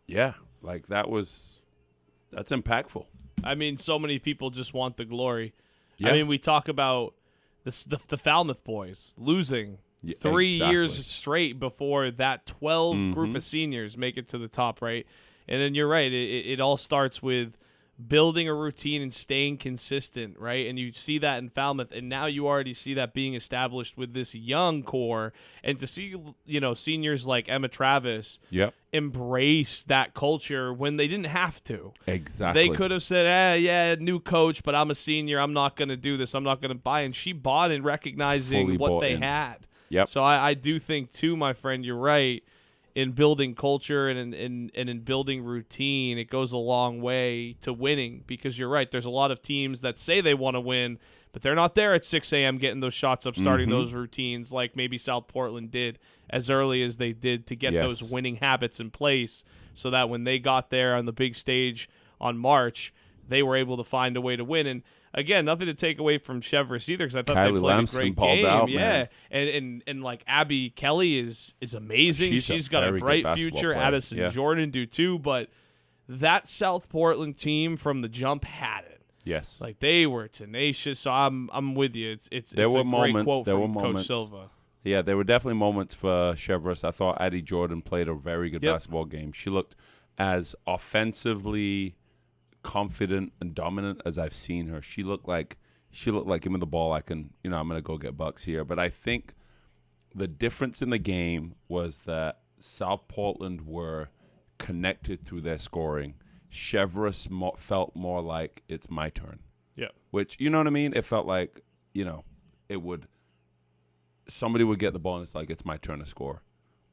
impactful. I mean, so many people just want the glory. Yeah. I mean, we talk about the Falmouth boys losing 3 years straight before that 12 group of seniors make it to the top, right? And then you're right. It all starts with building a routine and staying consistent, right? And you see that in Falmouth, and now you already see that being established with this young core. And to see, seniors like Emma Travis embrace that culture when they didn't have to. Exactly. They could have said, new coach, but I'm a senior. I'm not going to do this. I'm not going to buy. And she bought in, recognizing what they had. Yep. So I do think, too, my friend, you're right. In building culture and in building routine, it goes a long way to winning, because you're right. There's a lot of teams that say they want to win, but they're not there at 6 a.m. getting those shots up, starting those routines like maybe South Portland did as early as they did to get those winning habits in place, so that when they got there on the big stage on March, they were able to find a way to win. And again, nothing to take away from Chevrolet either, because I thought Kylie they played Lamson a great balled game. Out, yeah, man. And like Abby Kelly is amazing. She's got a bright future. Player. Addison Jordan do too. But that South Portland team from the jump had it. Yes, like they were tenacious. So I'm with you. It's there were a moments. Great quote there from were moments. Coach Silva. Yeah, there were definitely moments for Chevrolet. I thought Addie Jordan played a very good basketball game. She looked as offensively confident and dominant as I've seen her. She looked like give me the ball. I'm going to go get bucks here. But I think the difference in the game was that South Portland were connected through their scoring. Cheverus felt more like it's my turn. Yeah. Which, you know what I mean? It felt like, somebody would get the ball and it's like, it's my turn to score.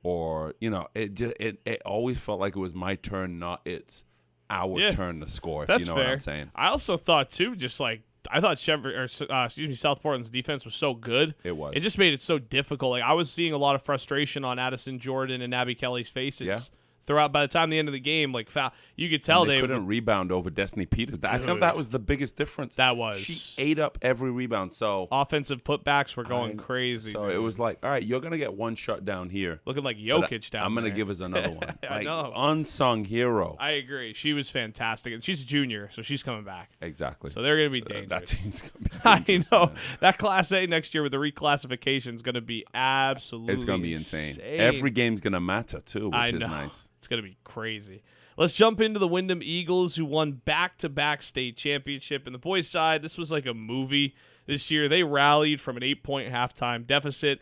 Or, it always felt like it was my turn, not it's our turn to score, if you know fair. what I'm saying. I also thought, too, just like, I thought South Portland's defense was so good. It was. It just made it so difficult. Like, I was seeing a lot of frustration on Addison Jordan and Abby Kelly's faces throughout. By the time the end of the game, like, you could tell they couldn't rebound over Destiny Peters. I felt that was the biggest difference. That was. She ate up every rebound. So offensive putbacks were going crazy. So it was like, all right, you're going to get one shot down here. Looking like Jokic down I'm going there. to give us another one. I know. Unsung hero. I agree. She was fantastic. And she's a junior, so she's coming back. Exactly. So they're going to be dangerous. That team's going to be dangerous. I know. Man. That Class A next year with the reclassification is going to be absolutely It's going to be insane. Every game's going to matter, too, which is nice. It's going to be crazy. Let's jump into the Windham Eagles, who won back-to-back state championship. And the boys' side, this was like a movie this year. They rallied from an 8-point halftime deficit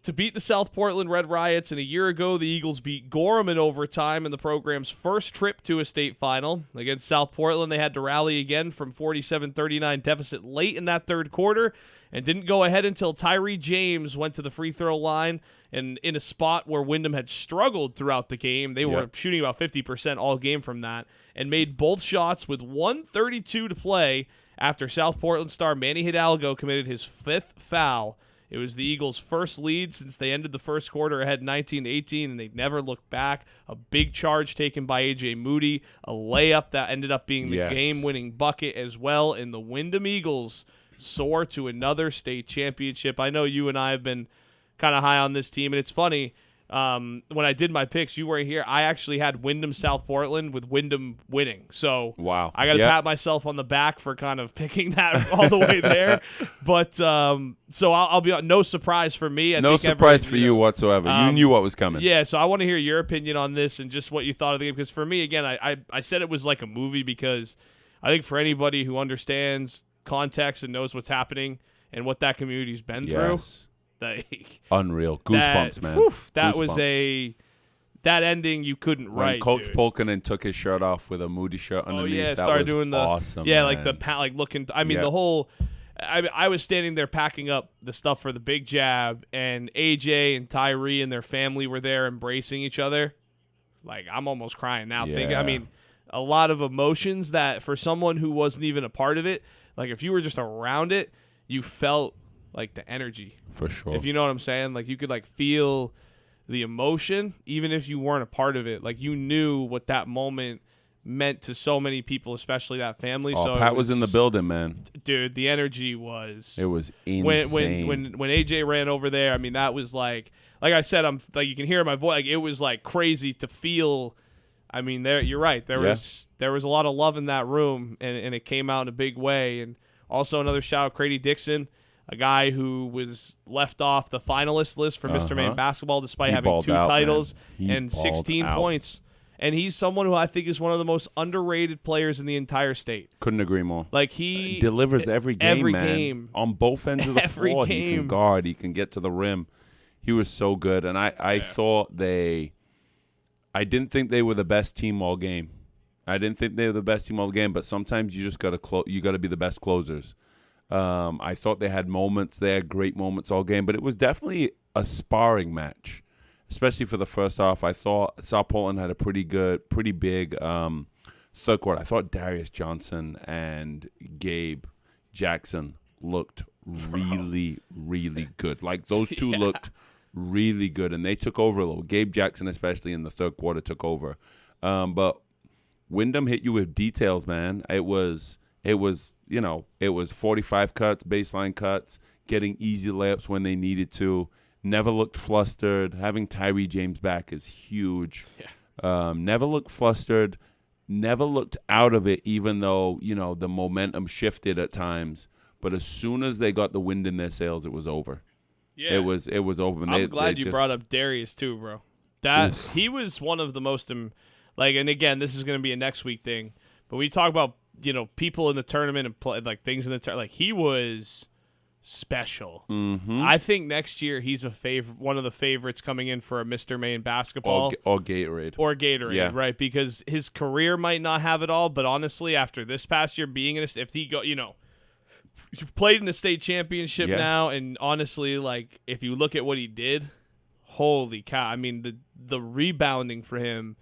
to beat the South Portland Red Riots. And a year ago, the Eagles beat Gorham in overtime in the program's first trip to a state final. Against South Portland, they had to rally again from 47-39 deficit late in that third quarter and didn't go ahead until Tyree James went to the free throw line. And in a spot where Windham had struggled throughout the game, they were shooting about 50% all game from that, and made both shots with 1:32 to play after South Portland star Manny Hidalgo committed his 5th foul. It was the Eagles' first lead since they ended the first quarter ahead 19-18, and they never looked back. A big charge taken by A.J. Moody, a layup that ended up being the game-winning bucket as well, and the Windham Eagles soar to another state championship. I know you and I have been kind of high on this team, and it's funny, when I did my picks, you weren't here. I actually had Windham South Portland with Windham winning. So wow, I got to pat myself on the back for kind of picking that all the way there. But so I'll be no surprise for me. No surprise for you whatsoever. You knew what was coming. Yeah, so I want to hear your opinion on this and just what you thought of the game. Because for me, again, I said it was like a movie because I think for anybody who understands context and knows what's happening and what that community's been through. Unreal. Goosebumps, man. That Goosebumps. was that ending you couldn't write. When Coach dude. Polkanen took his shirt off with a Moody shirt underneath. That started doing the awesome. Yeah, man. like looking. I mean, the whole. I was standing there packing up the stuff for the big jab, and AJ and Tyree and their family were there embracing each other. Like, I'm almost crying now. Thinking, I mean, a lot of emotions that for someone who wasn't even a part of it, like if you were just around it, you felt like the energy. For sure. If you know what I'm saying, like you could like feel the emotion, even if you weren't a part of it. Like you knew what that moment meant to so many people, especially that family. So Pat was in the building, man. Dude, the energy was. It was insane. When AJ ran over there, I mean that was like I said, I'm like you can hear my voice. Like it was like crazy to feel. I mean, you're right. There was a lot of love in that room, and it came out in a big way. And also another shout out, Crady Dixon, a guy who was left off the finalist list for Mr. Maine basketball despite having 2 titles and 16 points. And he's someone who I think is one of the most underrated players in the entire state. Couldn't agree more. Like he delivers every game, man. On both ends of the floor. Game. He can guard. He can get to the rim. He was so good. And I thought I didn't think they were the best team all game. But sometimes you just got to be the best closers. I thought they had moments there, great moments all game, but it was definitely a sparring match, especially for the first half. I thought South Portland had a pretty big third quarter. I thought Darius Johnson and Gabe Jackson looked really, really good. Like those two looked really good, and they took over a little. Gabe Jackson, especially in the third quarter, took over. But Windham hit you with details, man. It was 45 cuts, baseline cuts, getting easy layups when they needed to. Never looked flustered. Having Tyree James back is huge. Yeah. Never looked flustered. Never looked out of it, even though, the momentum shifted at times. But as soon as they got the wind in their sails, it was over. Yeah. It was over. And I'm glad you brought up Darius too, bro. He was one of the most and again, this is going to be a next week thing, but we talk about people in the tournament and play, like things in the like he was special. Mm-hmm. I think next year he's one of the favorites coming in for a Mr. Maine basketball. Or Gatorade. Or Gatorade, Yeah. right? Because his career might not have it all, but honestly, after this past year being if he go, you've played in the state championship now, and honestly, like, if you look at what he did, holy cow! I mean, the rebounding for him.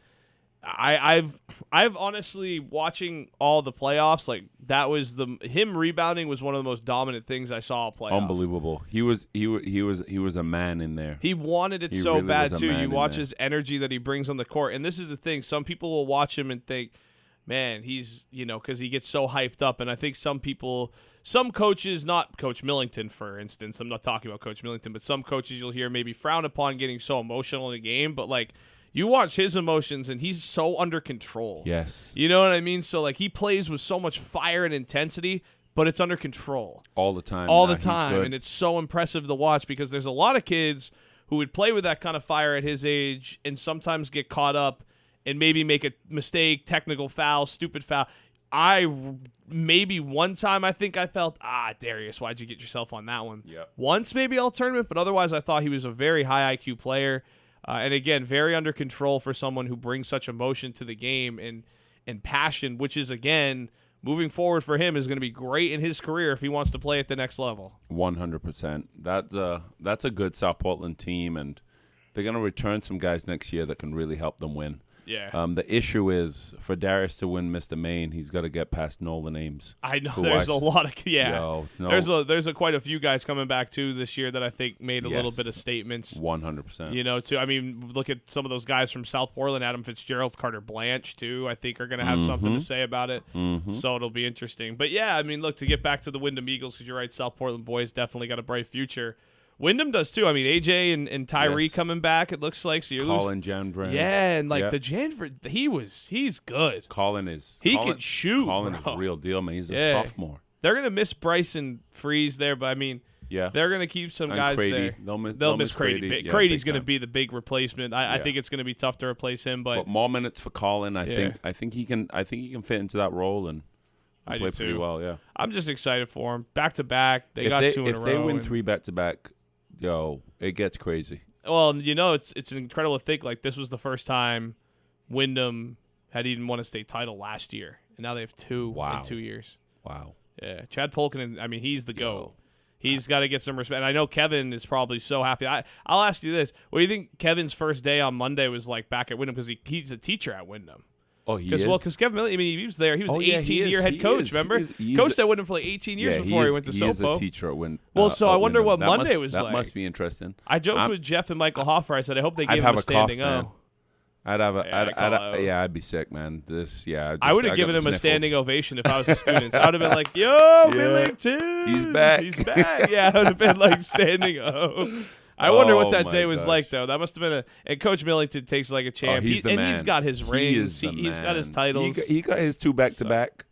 I've honestly, watching all the playoffs, like, that was him rebounding was one of the most dominant things I saw all playoffs. Unbelievable. He was a man in there. He wanted it so really bad too. You watch his energy that he brings on the court, and this is the thing. Some people will watch him and think, man, he's, because he gets so hyped up, and I think some coaches, not Coach Millington, for instance, I'm not talking about Coach Millington, but some coaches you'll hear maybe frown upon getting so emotional in a game, but, like, you watch his emotions, and he's so under control. Yes. You know what I mean? So, like, he plays with so much fire and intensity, but it's under control. All the time. All the time, and it's so impressive to watch because there's a lot of kids who would play with that kind of fire at his age and sometimes get caught up and maybe make a mistake, technical foul, stupid foul. Maybe one time I think I felt, Darius, why'd you get yourself on that one? Yep. Once maybe all tournament, but otherwise I thought he was a very high IQ player. And again, very under control for someone who brings such emotion to the game and passion, which is, again, moving forward for him is going to be great in his career if he wants to play at the next level. 100%. That's a good South Portland team, and they're going to return some guys next year that can really help them win. Yeah. The issue is for Darius to win Mr. Maine, he's got to get past Nolan Ames. I know there's a lot of no. There's quite a few guys coming back too this year that I think made a little bit of statements. 100%. Too. I mean, look at some of those guys from South Portland, Adam Fitzgerald, Carter Blanche too. I think are going to have something to say about it. Mm-hmm. So it'll be interesting. But yeah, I mean, look, to get back to the Windham Eagles, because you're right, South Portland boys definitely got a bright future. Wyndham does too. I mean, AJ and Tyree coming back, it looks like. So you're Colin Janvran. Yeah, and the Janvran, he's good. He can shoot. Colin is a real deal, man. He's a sophomore. They're gonna miss Bryson Freeze there, but I mean, they're gonna keep some guys Crady. there. They'll miss Crady. Crady's gonna be the big replacement. I think it's gonna be tough to replace him, but more minutes for Colin. I think he can fit into that role and play pretty well. Yeah, I'm just excited for him. Back to back, they got two in a row. If they win 3 back to back. It gets crazy. Well, it's incredible to think, like, this was the first time Windham had even won a state title last year, and now they have 2 in 2 years. Wow. Yeah, Chad Polkinen, I mean, he's the GOAT. He's got to get some respect. And I know Kevin is probably so happy. I'll ask you this. What do you think Kevin's first day on Monday was like back at Windham? Because he's a teacher at Windham. Oh, he is? Well, because Kevin Milley, I mean, he was there. He was an 18-year head coach, remember? Coached at Windham for like 18 years before he went to SoPo. He is a teacher at Windham. Well, so I wonder what Monday was like. That must be interesting. I joked with Jeff and Michael Hoffer. I said, I hope they gave him a standing O. I'd be sick, man. I would have given him a standing ovation if I was the students. I would have been like, yo, Millington. He's back. Yeah, I would have been like standing O. I wonder what that day was like, though. That must have been and Coach Millington takes like a champ. He's the man. He's got his rings. He's got his titles. He got his 2 back-to-back.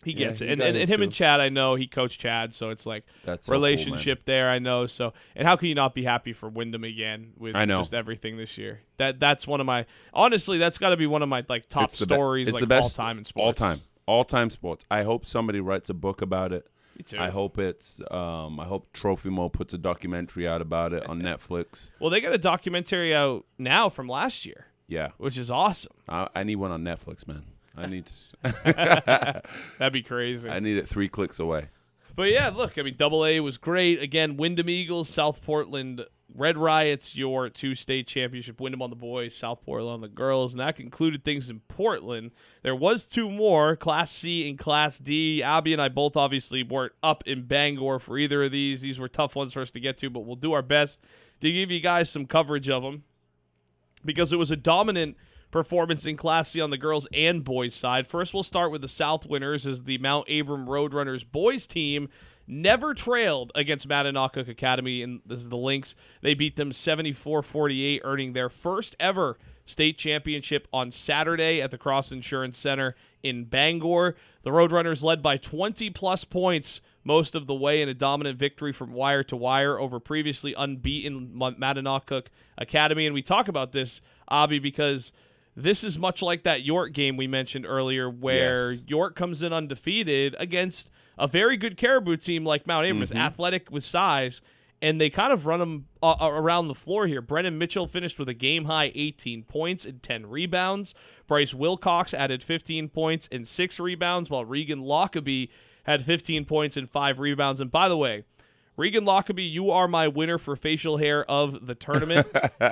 He gets it. And him and Chad, I know, he coached Chad, so it's like that's so relationship cool, there, I know. So, and how can you not be happy for Windham again with just everything this year? That's one of my honestly, that's got to be one of my like top stories like all time in sports. All time sports. I hope somebody writes a book about it. Me too. I hope I hope Trophy Mo puts a documentary out about it on Netflix. Well, they got a documentary out now from last year. Yeah. Which is awesome. I need one on Netflix, man. I need That'd be crazy. I need it 3 clicks away. But yeah, look, I mean, AA was great. Again, Windham Eagles, South Portland Red Riots, your 2 state championship. Windham on the boys, South Portland on the girls. And that concluded things in Portland. There was 2 more, Class C and Class D. Abby and I both obviously weren't up in Bangor for either of these. These were tough ones for us to get to, but we'll do our best to give you guys some coverage of them because it was a dominant performance in Class C on the girls and boys side. First, we'll start with the South winners as the Mount Abram Roadrunners boys team never trailed against Mannix Academy, and this is the Links. They beat them 74-48, earning their first ever state championship on Saturday at the Cross Insurance Center in Bangor. The Roadrunners led by 20-plus points most of the way in a dominant victory from wire to wire over previously unbeaten Mannix Academy. And we talk about this, Abby, because this is much like that York game we mentioned earlier where York comes in undefeated against a very good Caribou team like Mount Abram is athletic with size, and they kind of run them around the floor here. Brennan Mitchell finished with a game-high 18 points and 10 rebounds. Bryce Wilcox added 15 points and 6 rebounds, while Regan Lockaby had 15 points and 5 rebounds. And by the way, Regan Lockaby, you are my winner for facial hair of the tournament.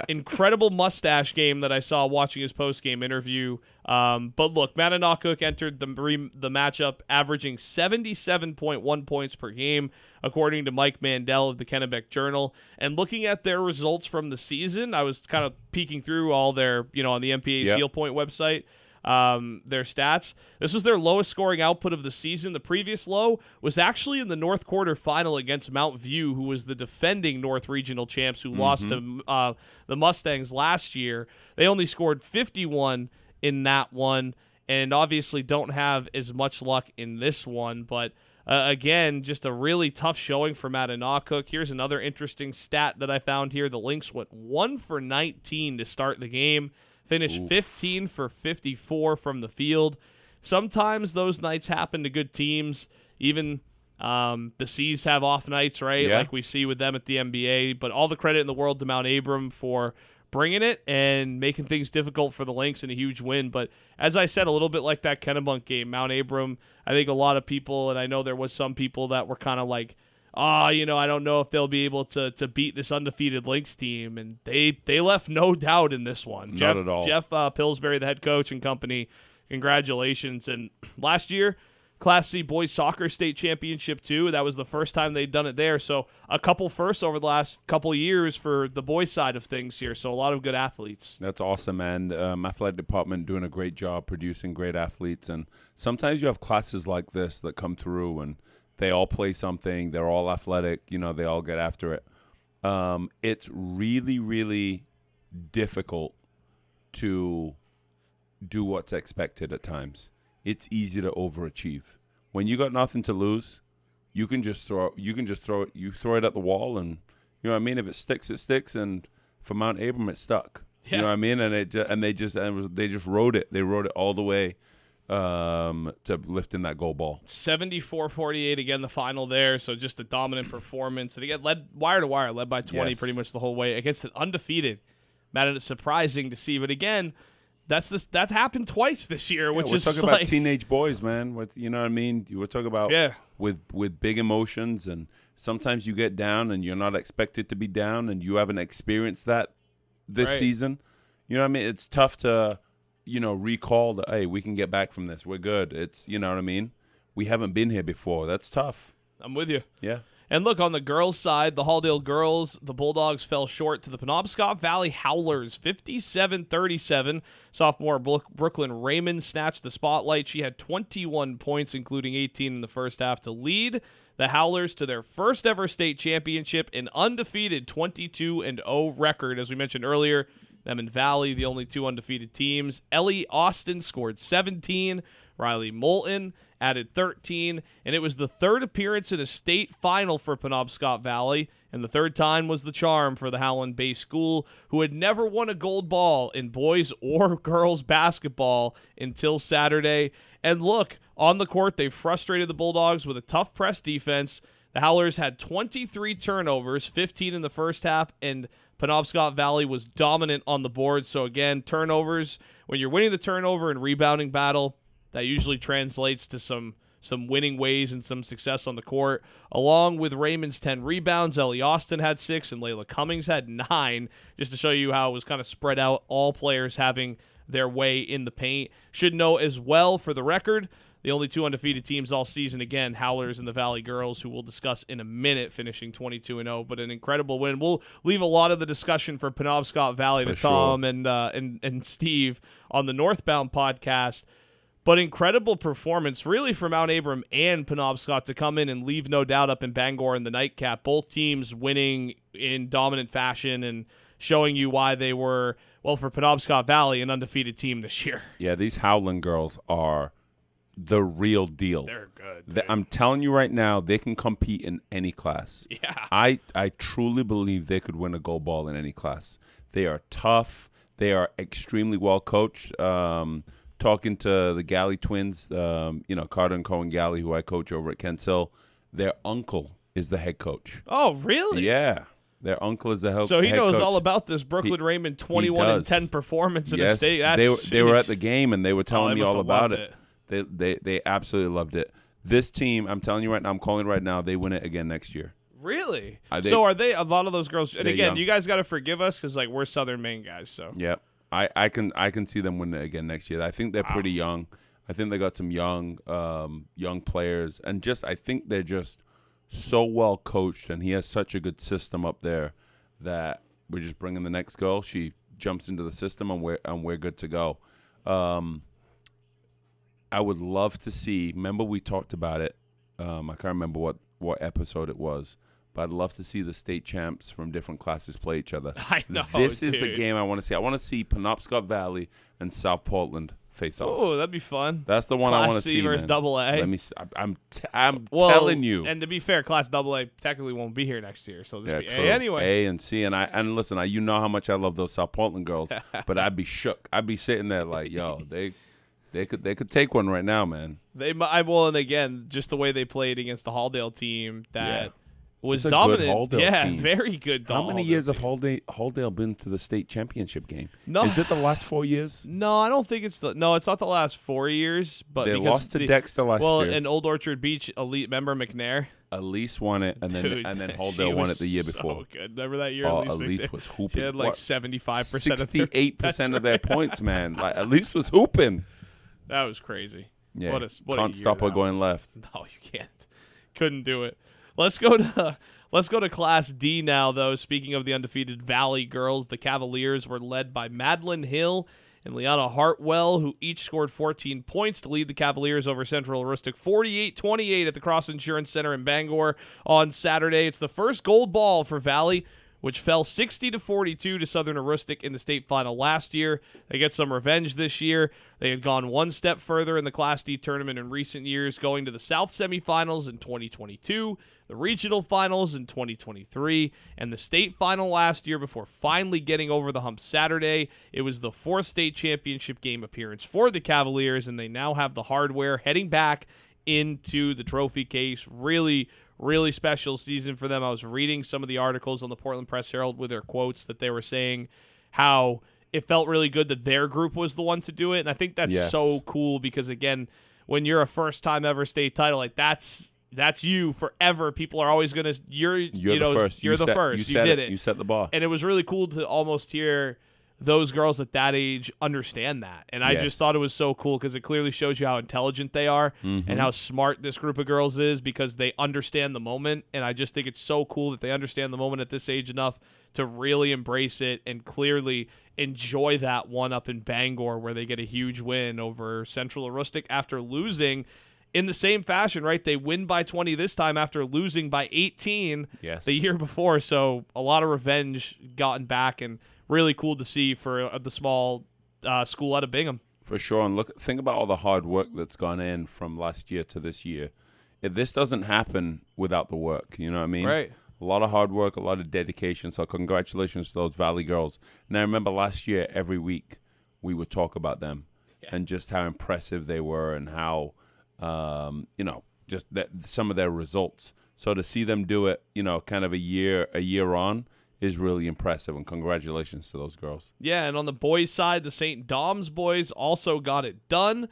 Incredible mustache game that I saw watching his post-game interview. But look, Mananoquoc entered the matchup averaging 77.1 points per game, according to Mike Mandel of the Kennebec Journal. And looking at their results from the season, I was kind of peeking through all their, on the MPA Seal Point website, their stats. This was their lowest scoring output of the season. The previous low was actually in the North Quarter Final against Mount View, who was the defending North Regional champs who lost to the Mustangs last year. They only scored 51 in that one, and obviously don't have as much luck in this one. But again, just a really tough showing for Mananoquoc. Here's another interesting stat that I found here. The Lynx went 1 for 19 to start the game. Finished 15 for 54 from the field. Sometimes those nights happen to good teams. Even the C's have off nights, right? Yeah. Like we see with them at the NBA. But all the credit in the world to Mount Abram for bringing it and making things difficult for the Lynx in a huge win. But as I said, a little bit like that Kennebunk game, Mount Abram, I think a lot of people, and I know there was some people that were kind of like, I don't know if they'll be able to beat this undefeated Lynx team. And they left no doubt in this one. Not at all. Jeff Pillsbury, the head coach and company, congratulations. And last year, Class C boys soccer state championship too. That was the first time they'd done it there. So a couple firsts over the last couple of years for the boys side of things here. So a lot of good athletes. That's awesome, man. The athletic department doing a great job producing great athletes. And sometimes you have classes like this that come through and they all play something. They're all athletic. They all get after it. It's really, really difficult to do what's expected at times. It's easy to overachieve. When you got nothing to lose, you can just throw it. You throw it at the wall, and you know what I mean. If it sticks, it sticks. And for Mount Abram, it stuck. Yeah. You know what I mean. And they just rode it. They rode it all the way to lifting that goal ball. 74-48 again, the final there. So just a dominant performance. And again, led wire to wire, led by 20 pretty much the whole way against an undefeated. Man, it's surprising to see, but again, that's happened twice this year, which is talking about teenage boys, man. You know what I mean? We're talking about with big emotions, and sometimes you get down and you're not expected to be down, and you haven't experienced that this season. You know what I mean? It's tough to recall that, hey, we can get back from this. We're good. It's, you know what I mean? We haven't been here before. That's tough. I'm with you. Yeah. And look, on the girls' side, the Halldale girls, the Bulldogs fell short to the Penobscot Valley Howlers, 57-37. Sophomore Brooklyn Raymond snatched the spotlight. She had 21 points, including 18 in the first half, to lead the Howlers to their first ever state championship, an undefeated 22-0 record. As we mentioned earlier, them and Valley, the only two undefeated teams. Ellie Austin scored 17. Riley Moulton added 13, and it was the third appearance in a state final for Penobscot Valley, and the third time was the charm for the Howland-based school, who had never won a gold ball in boys or girls basketball until Saturday. And look, on the court, they frustrated the Bulldogs with a tough press defense. The Howlers had 23 turnovers, 15 in the first half, and Penobscot Valley was dominant on the board. So again, turnovers, when you're winning the turnover and rebounding battle, that usually translates to some winning ways and some success on the court. Along with Raymond's 10 rebounds, Ellie Austin had 6 and Layla Cummings had 9, just to show you how it was kind of spread out, all players having their way in the paint. Should know as well, for the record, the only two undefeated teams all season, again, Howlers and the Valley Girls, who we'll discuss in a minute, finishing 22-0, but an incredible win. We'll leave a lot of the discussion for Penobscot Valley to Tom and Steve on the Northbound podcast. But incredible performance, really, for Mount Abram and Penobscot to come in and leave no doubt up in Bangor in the nightcap. Both teams winning in dominant fashion and showing you why they were, well, for Penobscot Valley, an undefeated team this year. Yeah, these Howland girls are the real deal. They're good. I'm telling you right now, they can compete in any class. Yeah. I truly believe they could win a gold ball in any class. They are tough. They are extremely well coached. talking to the Galley twins, Carter and Cohen Galley, who I coach over at Kent Hill. Their uncle is the head coach. Oh, really? Yeah. Their uncle is the head coach. So he knows all about this Brooklyn Raymond 21-10 performance in the state. They were at the game, and they were telling me all about it. They absolutely loved it. This team, I'm telling you right now, I'm calling it right now, they win it again next year. Really? So are they, a lot of those girls, and again, young. You guys got to forgive us because we're Southern Maine guys. So yeah, I can see them win it again next year. I think they're pretty young. I think they got some young players, and I think they're just so well coached, and he has such a good system up there that we're just bringing the next girl. She jumps into the system, and we're good to go. I would love to see. Remember, we talked about it. I can't remember what episode it was, but I'd love to see the state champs from different classes play each other. I know. This is the game I want to see. I want to see Penobscot Valley and South Portland face off. Oh, that'd be fun. That's the one I want to see. Class C versus Double A. Let me. I'm telling you. And to be fair, Class Double A technically won't be here next year, so just be true. A anyway. A and C, and listen, you know how much I love those South Portland girls, but I'd be shook. I'd be sitting there like, yo, They could take one right now, man. And again, just the way they played against the Halldale team that was it's dominant. A good Halldale team. Very good. How many years have Halldale been to the state championship game? No, is it the last 4 years? No, I don't think it's it's not the last 4 years. But they lost to Dexter last year. Well, and Old Orchard Beach elite member McNair. Elise won it, and then Halldale won it the year before. So good. Remember that year? Elise was hooping. She had 75%, 68% of their points, man. Like Elise was hooping. That was crazy. Yeah, what can't stop her going left. No, you can't. Couldn't do it. Let's go to Class D now, though. Speaking of the undefeated Valley girls, the Cavaliers were led by Madeline Hill and Liana Hartwell, who each scored 14 points to lead the Cavaliers over Central Aroostook 48-28 at the Cross Insurance Center in Bangor on Saturday. It's the first gold ball for Valley, which fell 60-42 to Southern Aroostook in the state final last year. They get some revenge this year. They had gone one step further in the Class D tournament in recent years, going to the South semifinals in 2022, the regional finals in 2023, and the state final last year before finally getting over the hump Saturday. It was the fourth state championship game appearance for the Cavaliers, and they now have the hardware heading back into the trophy case. Really special season for them. I was reading some of the articles on the Portland Press Herald with their quotes that they were saying how it felt really good that their group was the one to do it. And I think that's so cool because, again, when you're a first-time ever state title, like that's you forever. People are always going to – you're the first. You're the first. You did it. You set the bar. And it was really cool to almost hear – those girls at that age understand that. And I just thought it was so cool because it clearly shows you how intelligent they are and how smart this group of girls is because they understand the moment. And I just think it's so cool that they understand the moment at this age enough to really embrace it and clearly enjoy that one up in Bangor where they get a huge win over Central Aroostook after losing in the same fashion, right? They win by 20 this time after losing by 18 the year before. So a lot of revenge gotten back and really cool to see for the small school out of Bingham. For sure. And think about all the hard work that's gone in from last year to this year. This doesn't happen without the work. You know what I mean? Right. A lot of hard work, a lot of dedication. So congratulations to those Valley girls. And I remember last year, every week, we would talk about them and just how impressive they were and how, just some of their results. So to see them do it, kind of a year on, is really impressive, and congratulations to those girls. Yeah, and on the boys' side, the St. Dom's boys also got it done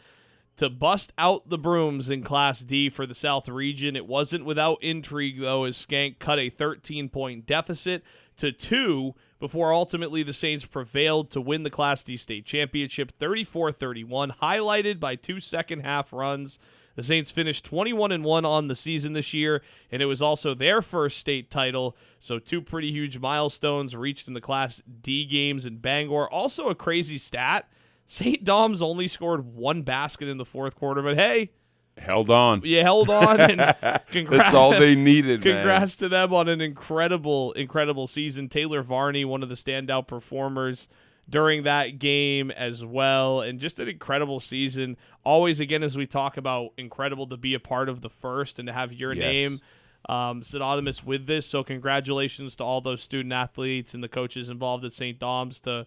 to bust out the brooms in Class D for the South region. It wasn't without intrigue, though, as Skank cut a 13-point deficit to 2 before ultimately the Saints prevailed to win the Class D state championship 34-31, highlighted by 2 second-half runs. The Saints finished 21-1 on the season this year, and it was also their first state title, so 2 pretty huge milestones reached in the Class D games in Bangor. Also a crazy stat, St. Dom's only scored 1 basket in the fourth quarter, but hey. Held on. You held on, and congrats. That's all they needed, Congrats to them on an incredible season. Taylor Varney, one of the standout performers during that game as well, and just an incredible season. Always, again, as we talk about, incredible to be a part of the first and to have your name synonymous with this. So congratulations to all those student athletes and the coaches involved at St. Dom's to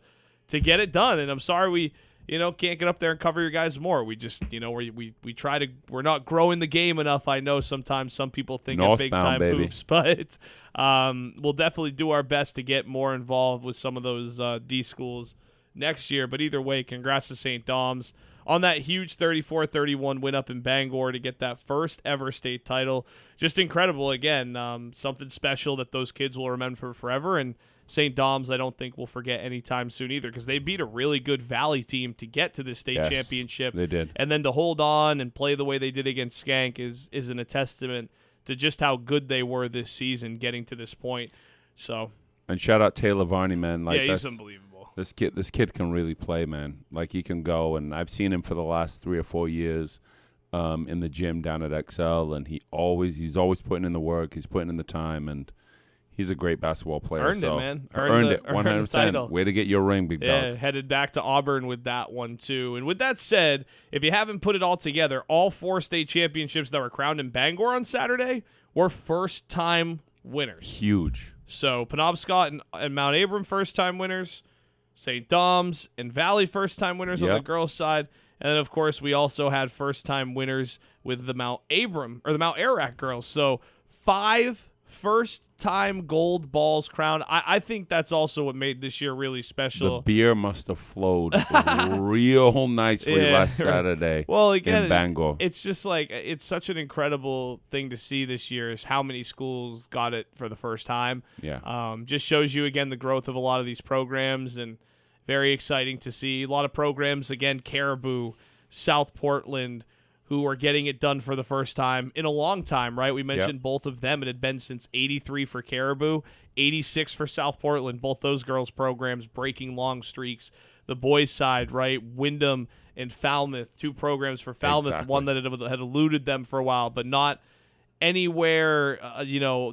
get it done. And I'm sorry can't get up there and cover your guys more. We just, we try to, we're not growing the game enough. I know sometimes some people think of big time hoops, but we'll definitely do our best to get more involved with some of those D schools next year. But either way, congrats to St. Dom's on that huge 34-31 win up in Bangor to get that first ever state title. Just incredible. Again, something special that those kids will remember forever. And St. Dom's, I don't think we'll forget anytime soon either, because they beat a really good Valley team to get to the state championship. They did. And then to hold on and play the way they did against Skank is a testament to just how good they were this season getting to this point. So, and shout out Taylor Varney, man. He's unbelievable. This kid can really play, man. Like, he can go, and I've seen him for the last 3 or 4 years in the gym down at XL, and he's always putting in the work. He's putting in the time, and he's a great basketball player. Earned it, man. Earned it, 100%. Way to get your ring, big dog. Yeah, headed back to Auburn with that one, too. And with that said, if you haven't put it all together, all 4 state championships that were crowned in Bangor on Saturday were first-time winners. Huge. So Penobscot and Mount Abram first-time winners. St. Dom's and Valley first-time winners on the girls' side. And then, of course, we also had first-time winners with the Mount Ararat girls. So 5 first-time gold balls crowned. I think that's also what made this year really special. The beer must have flowed real nicely last Saturday in Bangor. It's just like, it's such an incredible thing to see this year is how many schools got it for the first time. Yeah. Just shows you, again, the growth of a lot of these programs, and very exciting to see. A lot of programs, again, Caribou, South Portland, who are getting it done for the first time in a long time, right? We mentioned both of them. It had been since 83 for Caribou, 86 for South Portland, both those girls' programs breaking long streaks. The boys' side, right? Windham and Falmouth, 2 programs for Falmouth, one that had eluded them for a while, but not anywhere,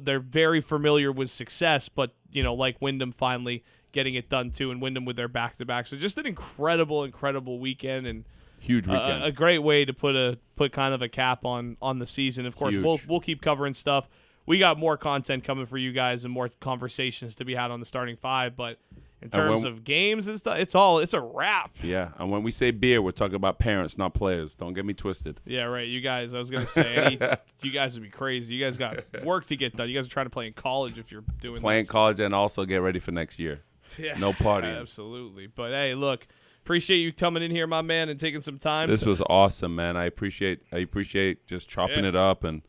they're very familiar with success, but, like Windham finally getting it done too, and Windham with their back-to-back. So just an incredible, incredible weekend, and huge weekend. A great way to put kind of a cap on the season. Of course, we'll keep covering stuff. We got more content coming for you guys and more conversations to be had on the starting 5. But in terms of games and stuff, it's a wrap. Yeah, and when we say beer, we're talking about parents, not players. Don't get me twisted. Yeah, right. You guys, I was gonna say, you guys would be crazy. You guys got work to get done. You guys are trying to play in college if you're playing college, and also get ready for next year. Yeah, no partying. Absolutely. But hey, look. Appreciate you coming in here, my man, and taking some time. This was awesome, man. I appreciate just chopping it up and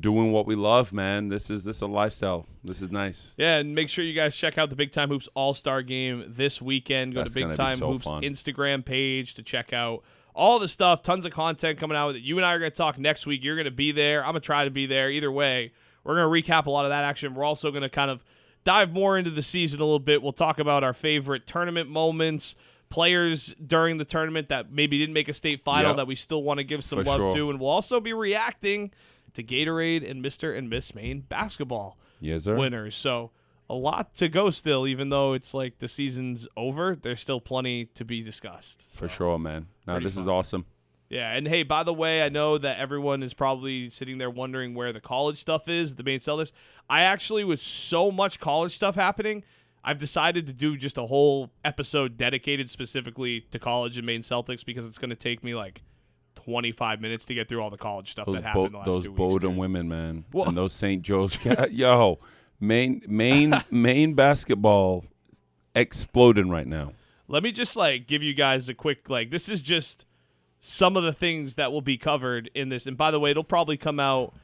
doing what we love, man. This is a lifestyle. This is nice. Yeah, and make sure you guys check out the Big Time Hoops All-Star Game this weekend. Go to Big Time Hoops Instagram page to check out all the stuff. Tons of content coming out with it. You and I are going to talk next week. You're going to be there. I'm going to try to be there. Either way, we're going to recap a lot of that action. We're also going to kind of dive more into the season a little bit. We'll talk about our favorite tournament moments, players during the tournament that maybe didn't make a state final that we still want to give some love to, and we'll also be reacting to Gatorade and Mr. and Miss Maine basketball winners. So a lot to go still, even though it's like the season's over. There's still plenty to be discussed. So. For sure, man. No, this is awesome. Yeah, and hey, by the way, I know that everyone is probably sitting there wondering where the college stuff is, the Maine Celtics. I actually, with so much college stuff happening, I've decided to do just a whole episode dedicated specifically to college and Maine Celtics, because it's going to take me like 25 minutes to get through all the college stuff that happened the last 2 weeks. Those Bowdoin women, man. And those St. Joe's cats. Yo, Maine basketball exploding right now. Let me just give you guys a quick, this is just some of the things that will be covered in this. And by the way, it'll probably come out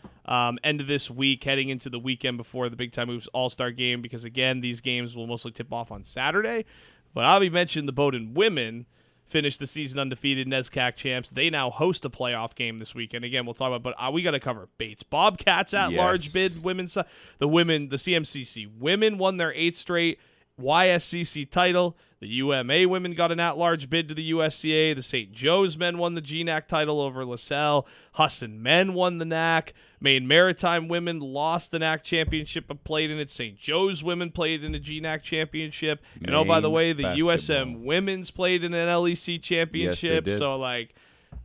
end of this week, heading into the weekend before the Big Time Hoops All-Star Game, because, again, these games will mostly tip off on Saturday. But Abi mentioned the Bowdoin women finished the season undefeated, NESCAC champs. They now host a playoff game this weekend. Again, we'll talk about, but we got to cover Bates Bobcats at large bid women's. The CMCC women won their 8th straight YSCC title. The UMA women got an at-large bid to the USCA. The St. Joe's men won the GNAC title over LaSalle. Huston men won the NAC. Maine Maritime women lost the NAC championship but played in it. St. Joe's women played in the GNAC championship. And by the way, the USM women's played in an LEC championship. Yes, so I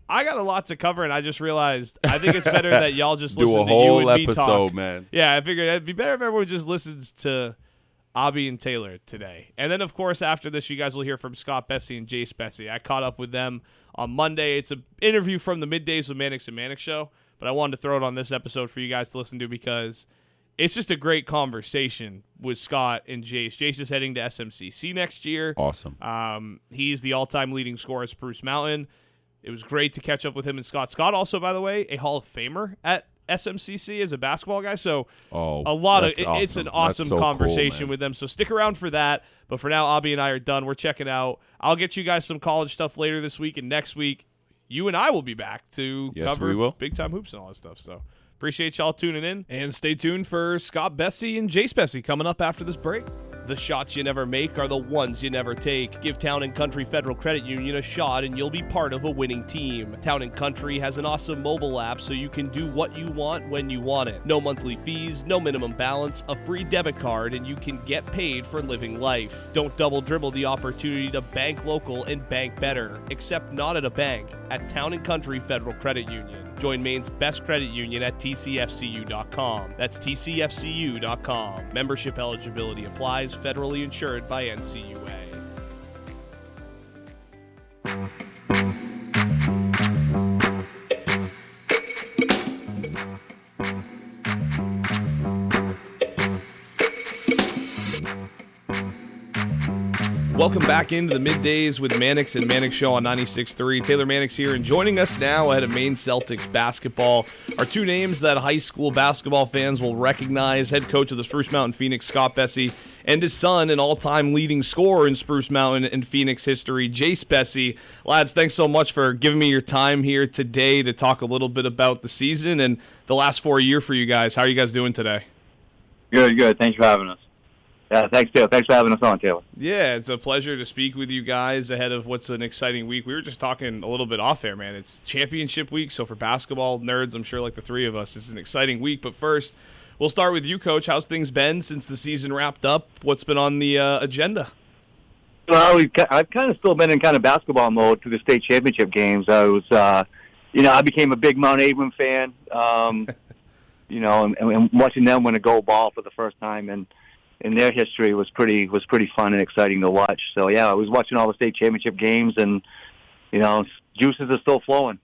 got a lot to cover, and I just realized I think it's better that y'all just listen do a to you whole and me episode, talk. Man. Yeah, I figured it'd be better if everyone just listens to Abi and Taylor today. And then, of course, after this, you guys will hear from Scott Bessey and Jace Bessey. I caught up with them on Monday. It's an interview from the Middays with Mannix and Mannix show, but I wanted to throw it on this episode for you guys to listen to because it's just a great conversation with Scott and Jace. Jace is heading to SMCC next year. Awesome. He's the all-time leading scorer at Spruce Mountain. It was great to catch up with him and Scott. Scott also, by the way, a Hall of Famer at SMCC as a basketball guy. So it's an awesome conversation with them. So stick around for that. But for now, Abi and I are done. We're checking out. I'll get you guys some college stuff later this week, and next week, you and I will be back to cover big-time hoops and all that stuff. So appreciate y'all tuning in, and stay tuned for Scott Bessey and Jace Bessey coming up after this break. The shots you never make are the ones you never take. Give Town & Country Federal Credit Union a shot and you'll be part of a winning team. Town & Country has an awesome mobile app so you can do what you want when you want it. No monthly fees, no minimum balance, a free debit card, and you can get paid for living life. Don't double dribble the opportunity to bank local and bank better, except not at a bank, at Town & Country Federal Credit Union. Join Maine's best credit union at TCFCU.com. That's TCFCU.com. Membership eligibility applies. Federally insured by NCUA. Welcome back into the Middays with Mannix and Mannix Show on 96.3. Taylor Mannix here, and joining us now ahead of Maine Celtics basketball are two names that high school basketball fans will recognize. Head coach of the Spruce Mountain Phoenix, Scott Bessey, and his son, an all-time leading scorer in Spruce Mountain and Phoenix history, Jace Bessey. Lads, thanks so much for giving me your time here today to talk a little bit about the season and the last 4 years for you guys. How are you guys doing today? Good. Thanks for having us. Yeah, thanks, Taylor. Thanks for having us on, Taylor. Yeah, it's a pleasure to speak with you guys ahead of what's an exciting week. We were just talking a little bit off air, man. It's championship week, so for basketball nerds, I'm sure like the three of us, it's an exciting week. But first, we'll start with you, Coach. How's things been since the season wrapped up? What's been on the agenda? Well, I've kind of still been in kind of basketball mode through the state championship games. I was, I became a big Mount Abram fan, and watching them win a gold ball for the first time in their history was pretty fun and exciting to watch. So yeah, I was watching all the state championship games, and juices are still flowing.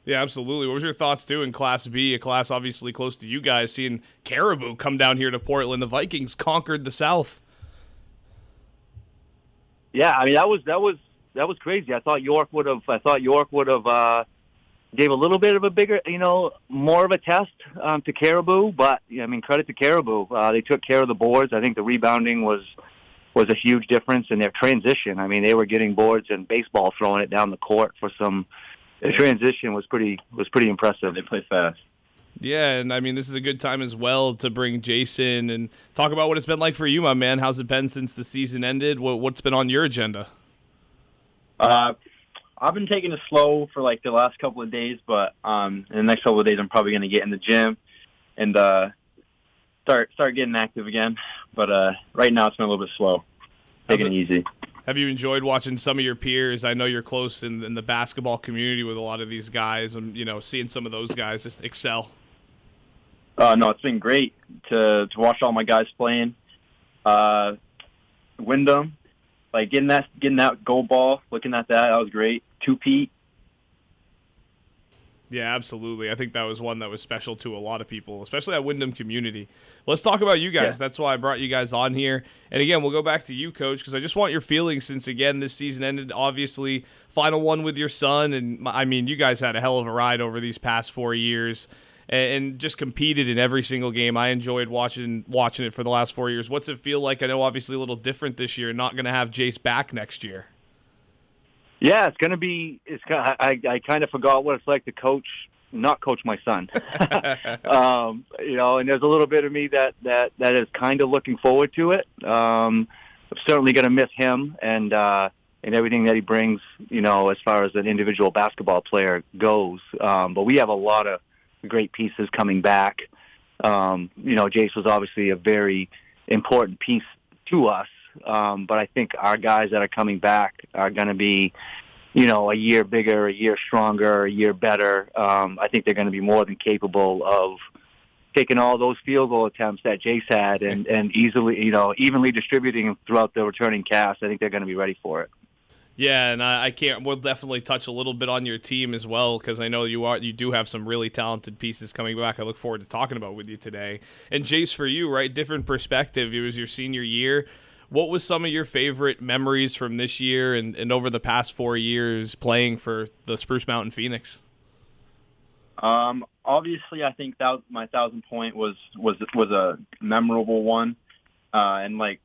Yeah, absolutely. What was your thoughts too in Class B, a class obviously close to you guys, seeing Caribou come down here to Portland? The Vikings conquered the South. Yeah, I mean that was crazy. I thought York would have gave a little bit of a bigger, more of a test to Caribou, but I mean, credit to Caribou. They took care of the boards. I think the rebounding was a huge difference in their transition. I mean, they were getting boards and baseball throwing it down the court for some. The transition was pretty impressive. They play fast. Yeah, and I mean, this is a good time as well to bring Jason and talk about what it's been like for you, my man. How's it been since the season ended? What's been on your agenda? I've been taking it slow for like the last couple of days, but in the next couple of days, I'm probably going to get in the gym and start getting active again. But right now, it's been a little bit slow. Taking it easy. Have you enjoyed watching some of your peers? I know you're close in the basketball community with a lot of these guys, and seeing some of those guys excel. No, it's been great to watch all my guys playing. Windham, like getting that gold ball, looking at that was great. Two-peat. Yeah, absolutely. I think that was one that was special to a lot of people, especially that Windham community. Let's talk about you guys. Yeah. That's why I brought you guys on here. And again, we'll go back to you, Coach, because I just want your feelings since, again, this season ended, obviously, final one with your son. And, I mean, you guys had a hell of a ride over these past 4 years and just competed in every single game. I enjoyed watching it for the last 4 years. What's it feel like? I know, obviously, a little different this year, not going to have Jace back next year. Yeah, it's going to be. I kind of forgot what it's like to not coach my son. And there's a little bit of me that is kind of looking forward to it. I'm certainly going to miss him and everything that he brings. As far as an individual basketball player goes. But we have a lot of great pieces coming back. Jace was obviously a very important piece to us. But I think our guys that are coming back are going to be, a year bigger, a year stronger, a year better. I think they're going to be more than capable of, taking all those field goal attempts that Jace had and easily, evenly distributing them throughout the returning cast. I think they're going to be ready for it. Yeah, and we'll definitely touch a little bit on your team as well, because I know you do have some really talented pieces coming back. I look forward to talking about with you today. And Jace, for you, right, different perspective. It was your senior year. What was some of your favorite memories from this year and over the past 4 years playing for the Spruce Mountain Phoenix? Obviously, I think that my 1,000-point was a memorable one, and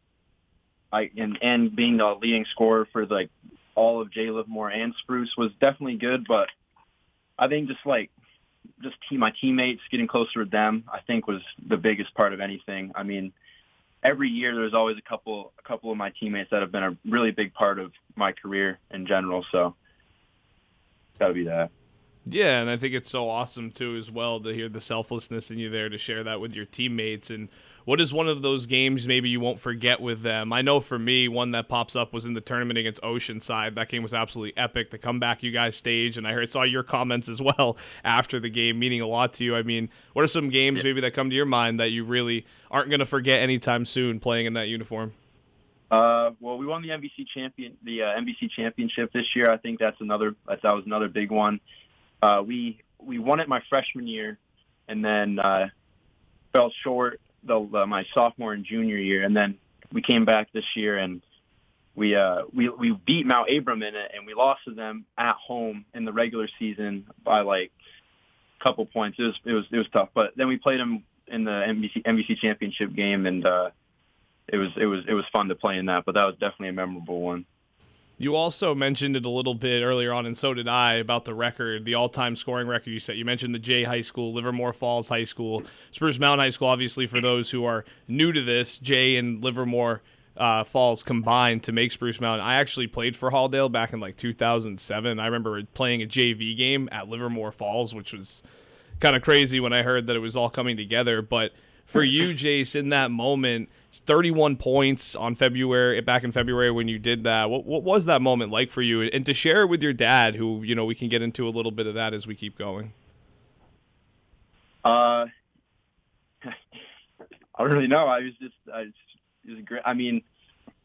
being the leading scorer for all of J. Livermore and Spruce was definitely good. But I think my teammates, getting closer with them, I think was the biggest part of anything. I mean, every year there's always a couple of my teammates that have been a really big part of my career in general. So it's got to be that. Yeah, and I think it's so awesome, too, as well, to hear the selflessness in you there, to share that with your teammates. And what is one of those games maybe you won't forget with them? I know for me, one that pops up was in the tournament against Oceanside. That game was absolutely epic. The comeback you guys staged, and I saw your comments as well after the game, meaning a lot to you. I mean, what are some games maybe that come to your mind that you really aren't going to forget anytime soon playing in that uniform? Well, we won the MVC championship this year. I think that was another big one. We won it my freshman year, and then fell short my sophomore and junior year, and then we came back this year and we beat Mount Abram in it, and we lost to them at home in the regular season by a couple points. It was tough, but then we played them in the MVC championship game, and it was fun to play in that. But that was definitely a memorable one. You also mentioned it a little bit earlier on, and so did I, about the record, the all-time scoring record you set. You mentioned the Jay High School, Livermore Falls High School, Spruce Mountain High School. Obviously, for those who are new to this, Jay and Livermore Falls combined to make Spruce Mountain. I actually played for Halldale back in 2007. I remember playing a JV game at Livermore Falls, which was kind of crazy when I heard that it was all coming together. But for you, Jace, in that moment, 31 points back in February when you did that. What was that moment like for you? And to share it with your dad, who, we can get into a little bit of that as we keep going. I don't really know. It was great. I mean,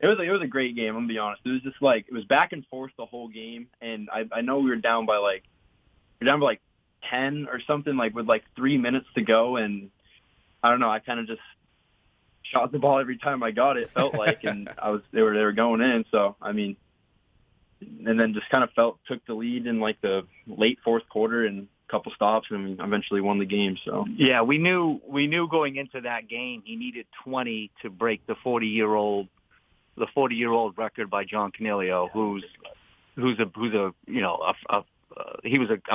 it was a great game. I'm gonna be honest. It was just it was back and forth the whole game, and I know we were down by 10 or something, with 3 minutes to go, and I don't know. I kind of just shot the ball every time I got it, felt like, and they were going in. So I mean, and then just kind of took the lead in the late fourth quarter and a couple stops, and eventually won the game. So yeah, we knew going into that game he needed 20 to break the 40-year-old record by John Canelio, I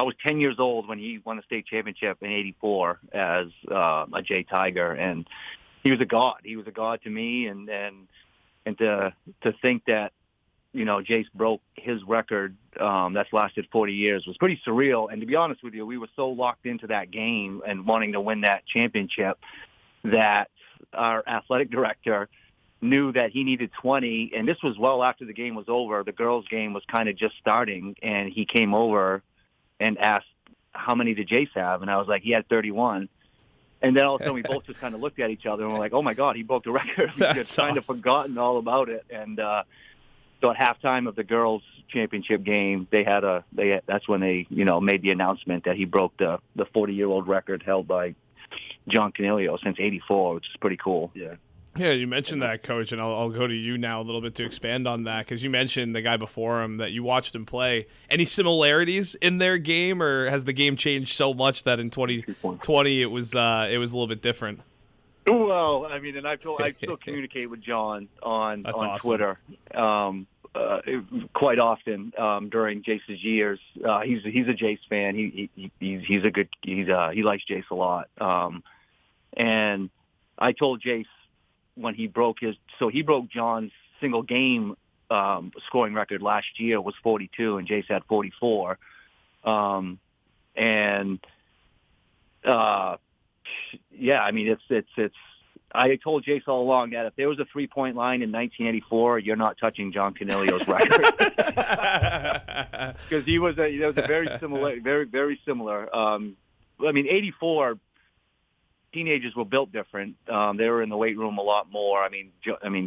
was 10 years old when he won a state championship in '84 as a Jay Tiger, and he was a god. He was a god to me, and to think that Jace broke his record that's lasted 40 years was pretty surreal. And to be honest with you, we were so locked into that game and wanting to win that championship that our athletic director knew that he needed 20, and this was well after the game was over. The girls' game was kind of just starting, and he came over and asked, how many did Jace have? And I was like, he had 31. And then all of a sudden we both just kind of looked at each other and we're like, oh my God, he broke the record. We just kind of forgotten all about it. And so at halftime of the girls' championship game, that's when they made the announcement that he broke the 40-year-old record held by John Canelio since '84, which is pretty cool. Yeah. Yeah, you mentioned that, Coach, and I'll go to you now a little bit to expand on that, because you mentioned the guy before him that you watched him play. Any similarities in their game, or has the game changed so much that in 2020 it was a little bit different? Well, I mean, and I still communicate with John on awesome. Twitter quite often during Jace's years. He's a Jace fan. He likes Jace a lot. And I told Jace when he broke John's single game scoring record last year was 42, and Jace had 44. Yeah, I mean, it's. I told Jace all along that if there was a 3-point line in 1984, you're not touching John Canelio's record, because he was a very similar. I mean, '84. teenagers were built different. They were in the weight room a lot more. I mean,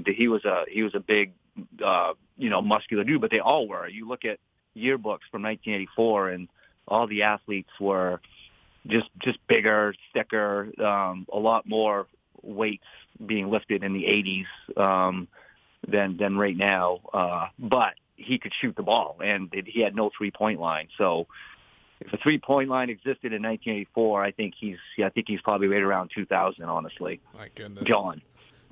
he was a big, muscular dude, but they all were. You look at yearbooks from 1984, and all the athletes were just bigger, thicker, a lot more weights being lifted in the 80s than right now. But he could shoot the ball, and he had no 3-point line. So if a 3-point line existed in 1984, I think he's probably right around 2000. Honestly, my goodness, John.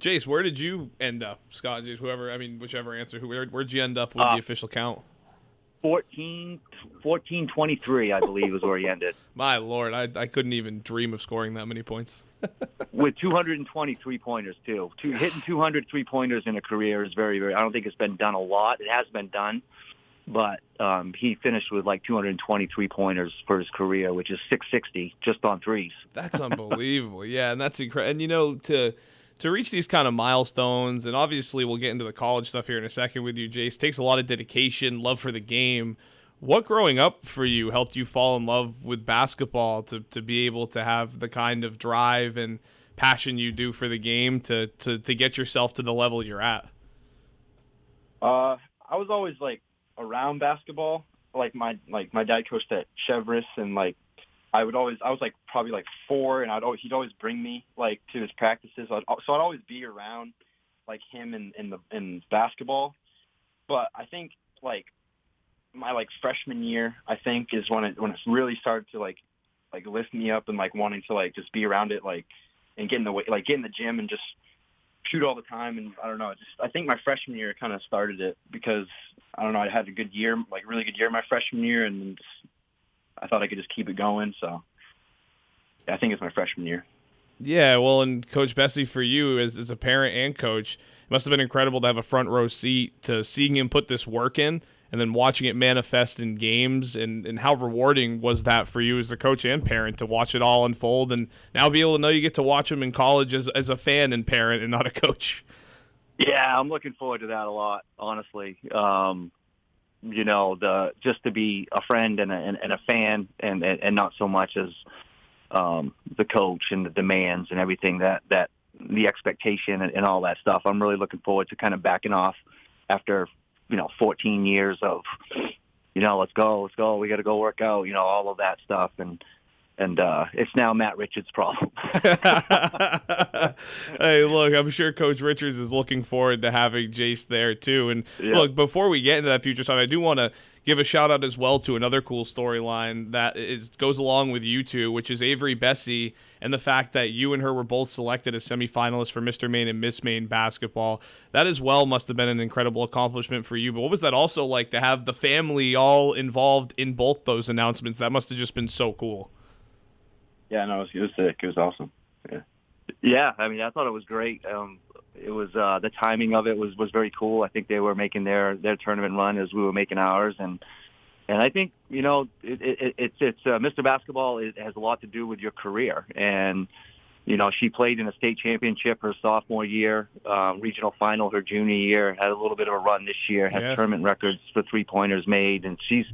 Jace, where did you end up? Scott, Jace, whoever. I mean, whichever answer. Where'd you end up with the official count? 14-23, I believe, is where he ended. My Lord, I couldn't even dream of scoring that many points. With 220 3-pointers, too. Hitting 200 3-pointers in a career is very, very – I don't think it's been done a lot. It has been done, but he finished with like 220 3-pointers for his career, which is 660 just on threes. That's unbelievable. Yeah, and that's incredible. And, to reach these kind of milestones, and obviously we'll get into the college stuff here in a second with you, Jace, takes a lot of dedication, love for the game. What growing up for you helped you fall in love with basketball to be able to have the kind of drive and passion you do for the game to get yourself to the level you're at? I was always like around basketball. Like my dad coached at Chevrolet, and like I was like probably like 4, and he'd always bring me like to his practices. So I'd always be around like him in basketball. But I think like my like freshman year, I think, is when it really started to like lift me up and like wanting to like just be around it, like, and get in the gym and just shoot all the time. And I don't know, I think my freshman year kind of started it, because I don't know, I had a good year, like really good year my freshman year, and I thought I could just keep it going. So yeah, I think it's my freshman year. Yeah, well, and Coach Bessey, for you as a parent and coach, it must have been incredible to have a front row seat to seeing him put this work in and then watching it manifest in games. And how rewarding was that for you as a coach and parent to watch it all unfold and now be able to know you get to watch him in college as a fan and parent and not a coach? Yeah, I'm looking forward to that a lot, honestly. Just to be a friend and a fan, and not so much as the coach and the demands and everything that the expectation and all that stuff. I'm really looking forward to kind of backing off after 14 years of let's go, we got to go work out, all of that stuff, and it's now Matt Richards' problem. Hey, look, I'm sure Coach Richards is looking forward to having Jace there too. And Look, before we get into that future stuff, I do want to give a shout out as well to another cool storyline that goes along with you two, which is Avery Bessey, and the fact that you and her were both selected as semifinalists for Mr. Maine and Miss Maine basketball. That as well must have been an incredible accomplishment for you. But what was that also like to have the family all involved in both those announcements? That must have just been so cool. Yeah, no, it was sick. It was awesome. Yeah, I mean, I thought it was great. It was the timing of it was very cool. I think they were making their tournament run as we were making ours, and I think it's Mr. Basketball. It has a lot to do with your career, and she played in a state championship her sophomore year, regional final her junior year, had a little bit of a run this year, had tournament records for 3-pointers made, and she's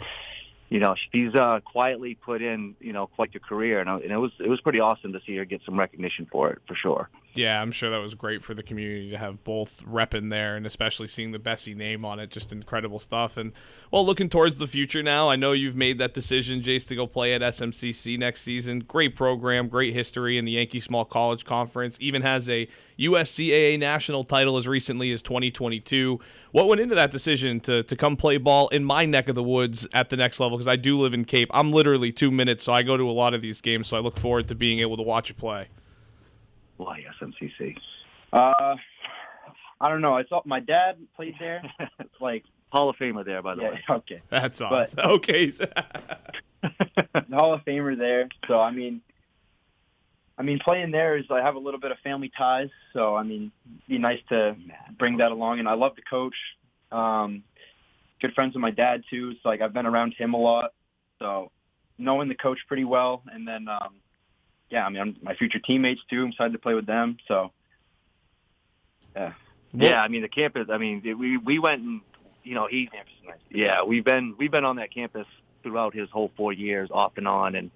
quietly put in, quite a career, and it was pretty awesome to see her get some recognition for it, for sure. Yeah, I'm sure that was great for the community to have both repping there, and especially seeing the Bessey name on it. Just incredible stuff. And, well, looking towards the future now, I know you've made that decision, Jace, to go play at SMCC next season. Great program, great history in the Yankee Small College Conference. Even has a USCAA national title as recently as 2022. What went into that decision to come play ball in my neck of the woods at the next level? Because I do live in Cape. I'm literally 2 minutes, so I go to a lot of these games, so I look forward to being able to watch you play. Why SMCC? I don't know. My dad played there. It's like Hall of Famer there, by the way. Okay. That's awesome. Okay. Hall of Famer there. So, I mean, playing there is I have a little bit of family ties. So, I mean, it'd be nice to bring that along. And I love the coach. Good friends with my dad, too. So, like, I've been around him a lot. So, knowing the coach pretty well. And then, I'm my future teammates, too. I'm excited to play with them. So, yeah. Yeah, I mean, the campus, we went and, campus is nice. Yeah, we've been on that campus throughout his whole 4 years, off and on, and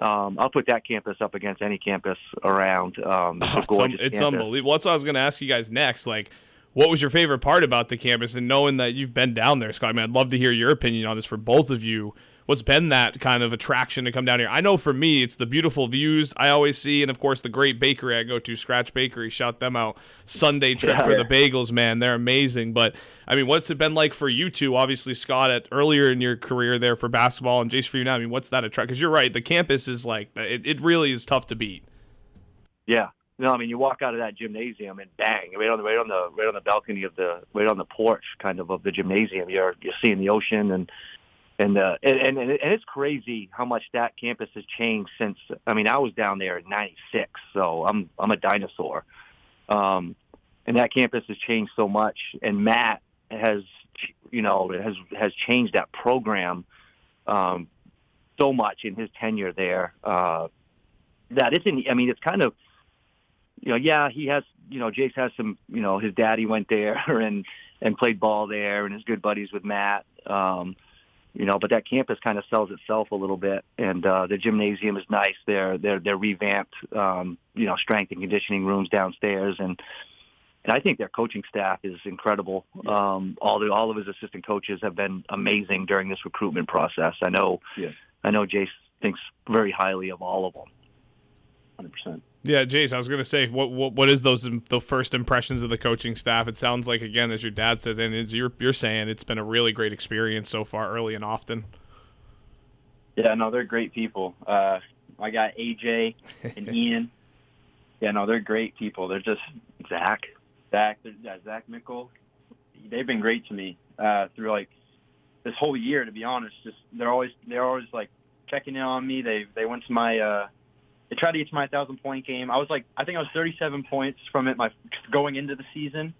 I'll put that campus up against any campus around. It's unbelievable. That's what I was going to ask you guys next. Like, what was your favorite part about the campus? And knowing that you've been down there, Scott, I mean, I'd love to hear your opinion on this for both of you. What's been that kind of attraction to come down here? I know for me, it's the beautiful views I always see, and of course the great bakery I go to, Scratch Bakery. Shout them out. Sunday trip for the bagels, man. They're amazing. But, I mean, what's it been like for you two? Obviously, Scott, earlier in your career there for basketball, and Jace for you now. I mean, what's that attraction? Because you're right, the campus is like, it really is tough to beat. Yeah. No, I mean, you walk out of that gymnasium and bang, right on the balcony right on the porch kind of the gymnasium, you're seeing the ocean and it's crazy how much that campus has changed since. I mean, I was down there in '96, so I'm a dinosaur. And that campus has changed so much. And Matt has changed that program so much in his tenure there that it's in. I mean, it's kind of, he has. Jace has some. His daddy went there and played ball there, and is good buddies with Matt. But that campus kind of sells itself a little bit, and the gymnasium is nice. They're revamped, strength and conditioning rooms downstairs, and I think their coaching staff is incredible. All of his assistant coaches have been amazing during this recruitment process. I know Jace thinks very highly of all of them. 100%. Yeah, Jace, I was going to say, what is the first impressions of the coaching staff? It sounds like, again, as your dad says, and as you're saying, it's been a really great experience so far, early and often. Yeah, no, they're great people. I got AJ and Ian. Yeah, no, they're great people. They're just Zach Mickle. They've been great to me through like this whole year. To be honest, just they're always like checking in on me. They went to my. They tried to get to my 1,000-point game. I think I was 37 points from it going into the season,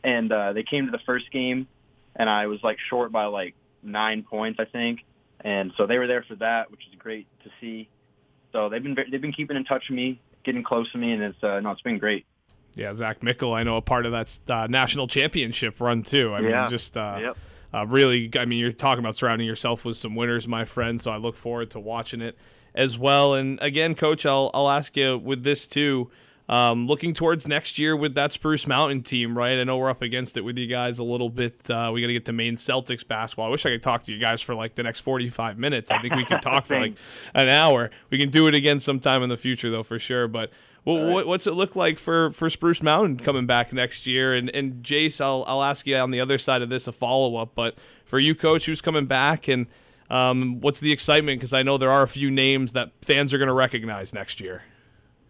and they came to the first game, and I was like short by like 9 points, I think, and so they were there for that, which is great to see. So they've been keeping in touch with me, getting close to me, and it's been great. Yeah, Zach Mickle, I know a part of that national championship run too. I mean, just yep. Really, I mean, you're talking about surrounding yourself with some winners, my friend. So I look forward to watching it as well. And again, Coach, I'll ask you with this too, looking towards next year with that Spruce Mountain team, right? I know we're up against it with you guys a little bit. We got to get to Maine Celtics basketball. I wish I could talk to you guys for like the next 45 minutes. I think we could talk for like an hour. We can do it again sometime in the future though, for sure. But what's it look like for Spruce Mountain coming back next year? And Jace, I'll ask you on the other side of this a follow-up. But for you, Coach, who's coming back, and what's the excitement? Because I know there are a few names that fans are going to recognize next year.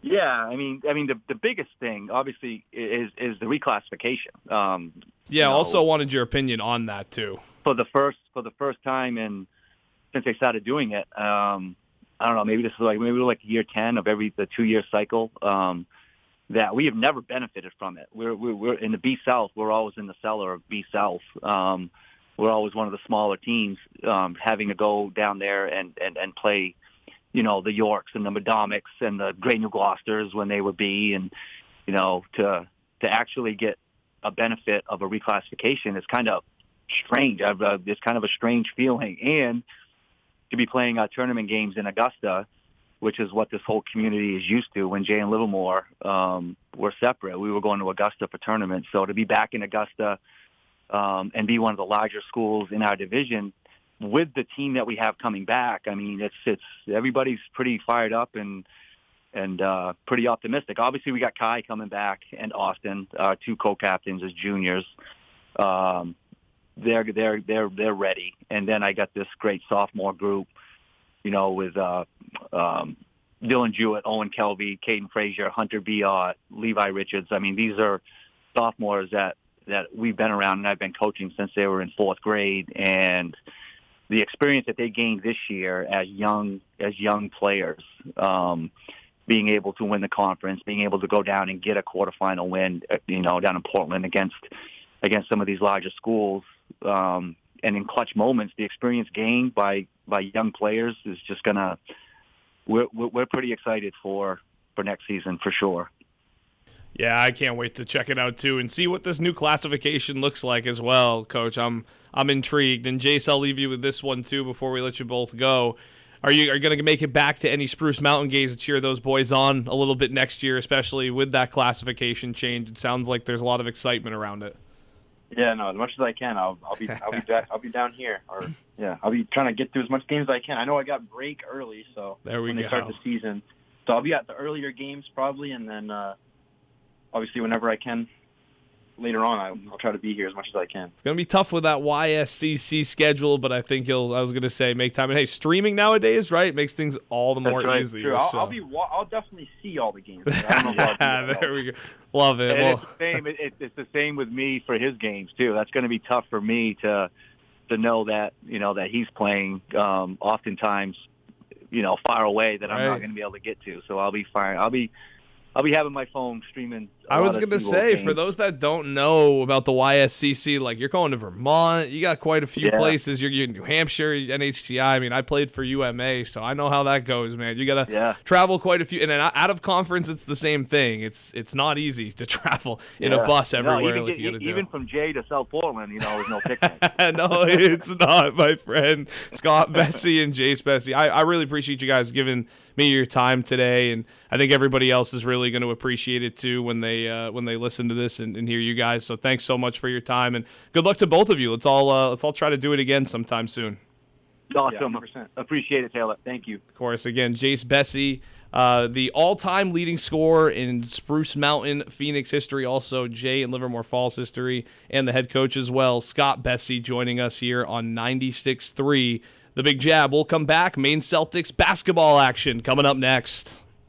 Yeah, I mean, the biggest thing obviously is the reclassification. Also wanted your opinion on that too. For the first time since they started doing it, I don't know, maybe like year 10 of the 2-year cycle. That we have never benefited from it. We're in the B South. We're always in the cellar of B South. We're always one of the smaller teams, having to go down there and play, the Yorks and the Madomics and the Great New Gloucesters when they were B, and to actually get a benefit of a reclassification is kind of strange. It's kind of a strange feeling, and to be playing tournament games in Augusta, which is what this whole community is used to. When Jay and Livermore were separate, we were going to Augusta for tournaments. So to be back in Augusta and be one of the larger schools in our division with the team that we have coming back, I mean, it's everybody's pretty fired up and pretty optimistic. Obviously, we got Kai coming back and Austin, 2 co-captains as juniors. They're ready, and then I got this great sophomore group, with Dylan Jewett, Owen Kelby, Caden Frazier, Hunter Biot, Levi Richards. I mean, these are sophomores that we've been around, and I've been coaching since they were in 4th grade, and the experience that they gained this year as young players, being able to win the conference, being able to go down and get a quarterfinal win, down in Portland against some of these larger schools, and in clutch moments, the experience gained by young players is just gonna. We're pretty excited for next season for sure. Yeah, I can't wait to check it out too and see what this new classification looks like as well, Coach. I'm intrigued. And Jace, I'll leave you with this one too before we let you both go. Are you going to make it back to any Spruce Mountain games to cheer those boys on a little bit next year, especially with that classification change? It sounds like there's a lot of excitement around it. Yeah, no, as much as I can, I'll be down here, or I'll be trying to get through as much games as I can. I know I got break early, so when they start the season, so I'll be at the earlier games probably, and then obviously whenever I can later on, I'll try to be here as much as I can. It's going to be tough with that YSCC schedule, but I think I was going to say, make time. And hey, streaming nowadays, right, makes things all the more easy. True. I'll definitely see all the games. I don't know there we go. Love it. And it's the same. It's the same with me for his games too. That's going to be tough for me to know that that he's playing oftentimes far away that I'm not going to be able to get to. So I'll be fine. I'll be having my phone streaming. I was going to say, for those that don't know about the YSCC, like you're going to Vermont, you got quite a few places. You're in New Hampshire, NHTI. I mean, I played for UMA, so I know how that goes, man. You got to travel quite a few. And then out of conference, it's the same thing. It's not easy to travel in a bus everywhere. Even from Jay to South Portland, there's no picnic. No, it's not, my friend. Scott Bessey and Jace Bessey. I really appreciate you guys giving me your time today, and I think everybody else is really going to appreciate it too when they listen to this and hear you guys. So thanks so much for your time, and good luck to both of you. Let's all try to do it again sometime soon. Awesome. Yeah, Appreciate it, Taylor. Thank you. Of course, again, Jace Bessey, the all-time leading scorer in Spruce Mountain Phoenix history, also Jay and Livermore Falls history, and the head coach as well, Scott Bessey, joining us here on 96.3 The Big Jab. We'll come back. Maine Celtics basketball action coming up next.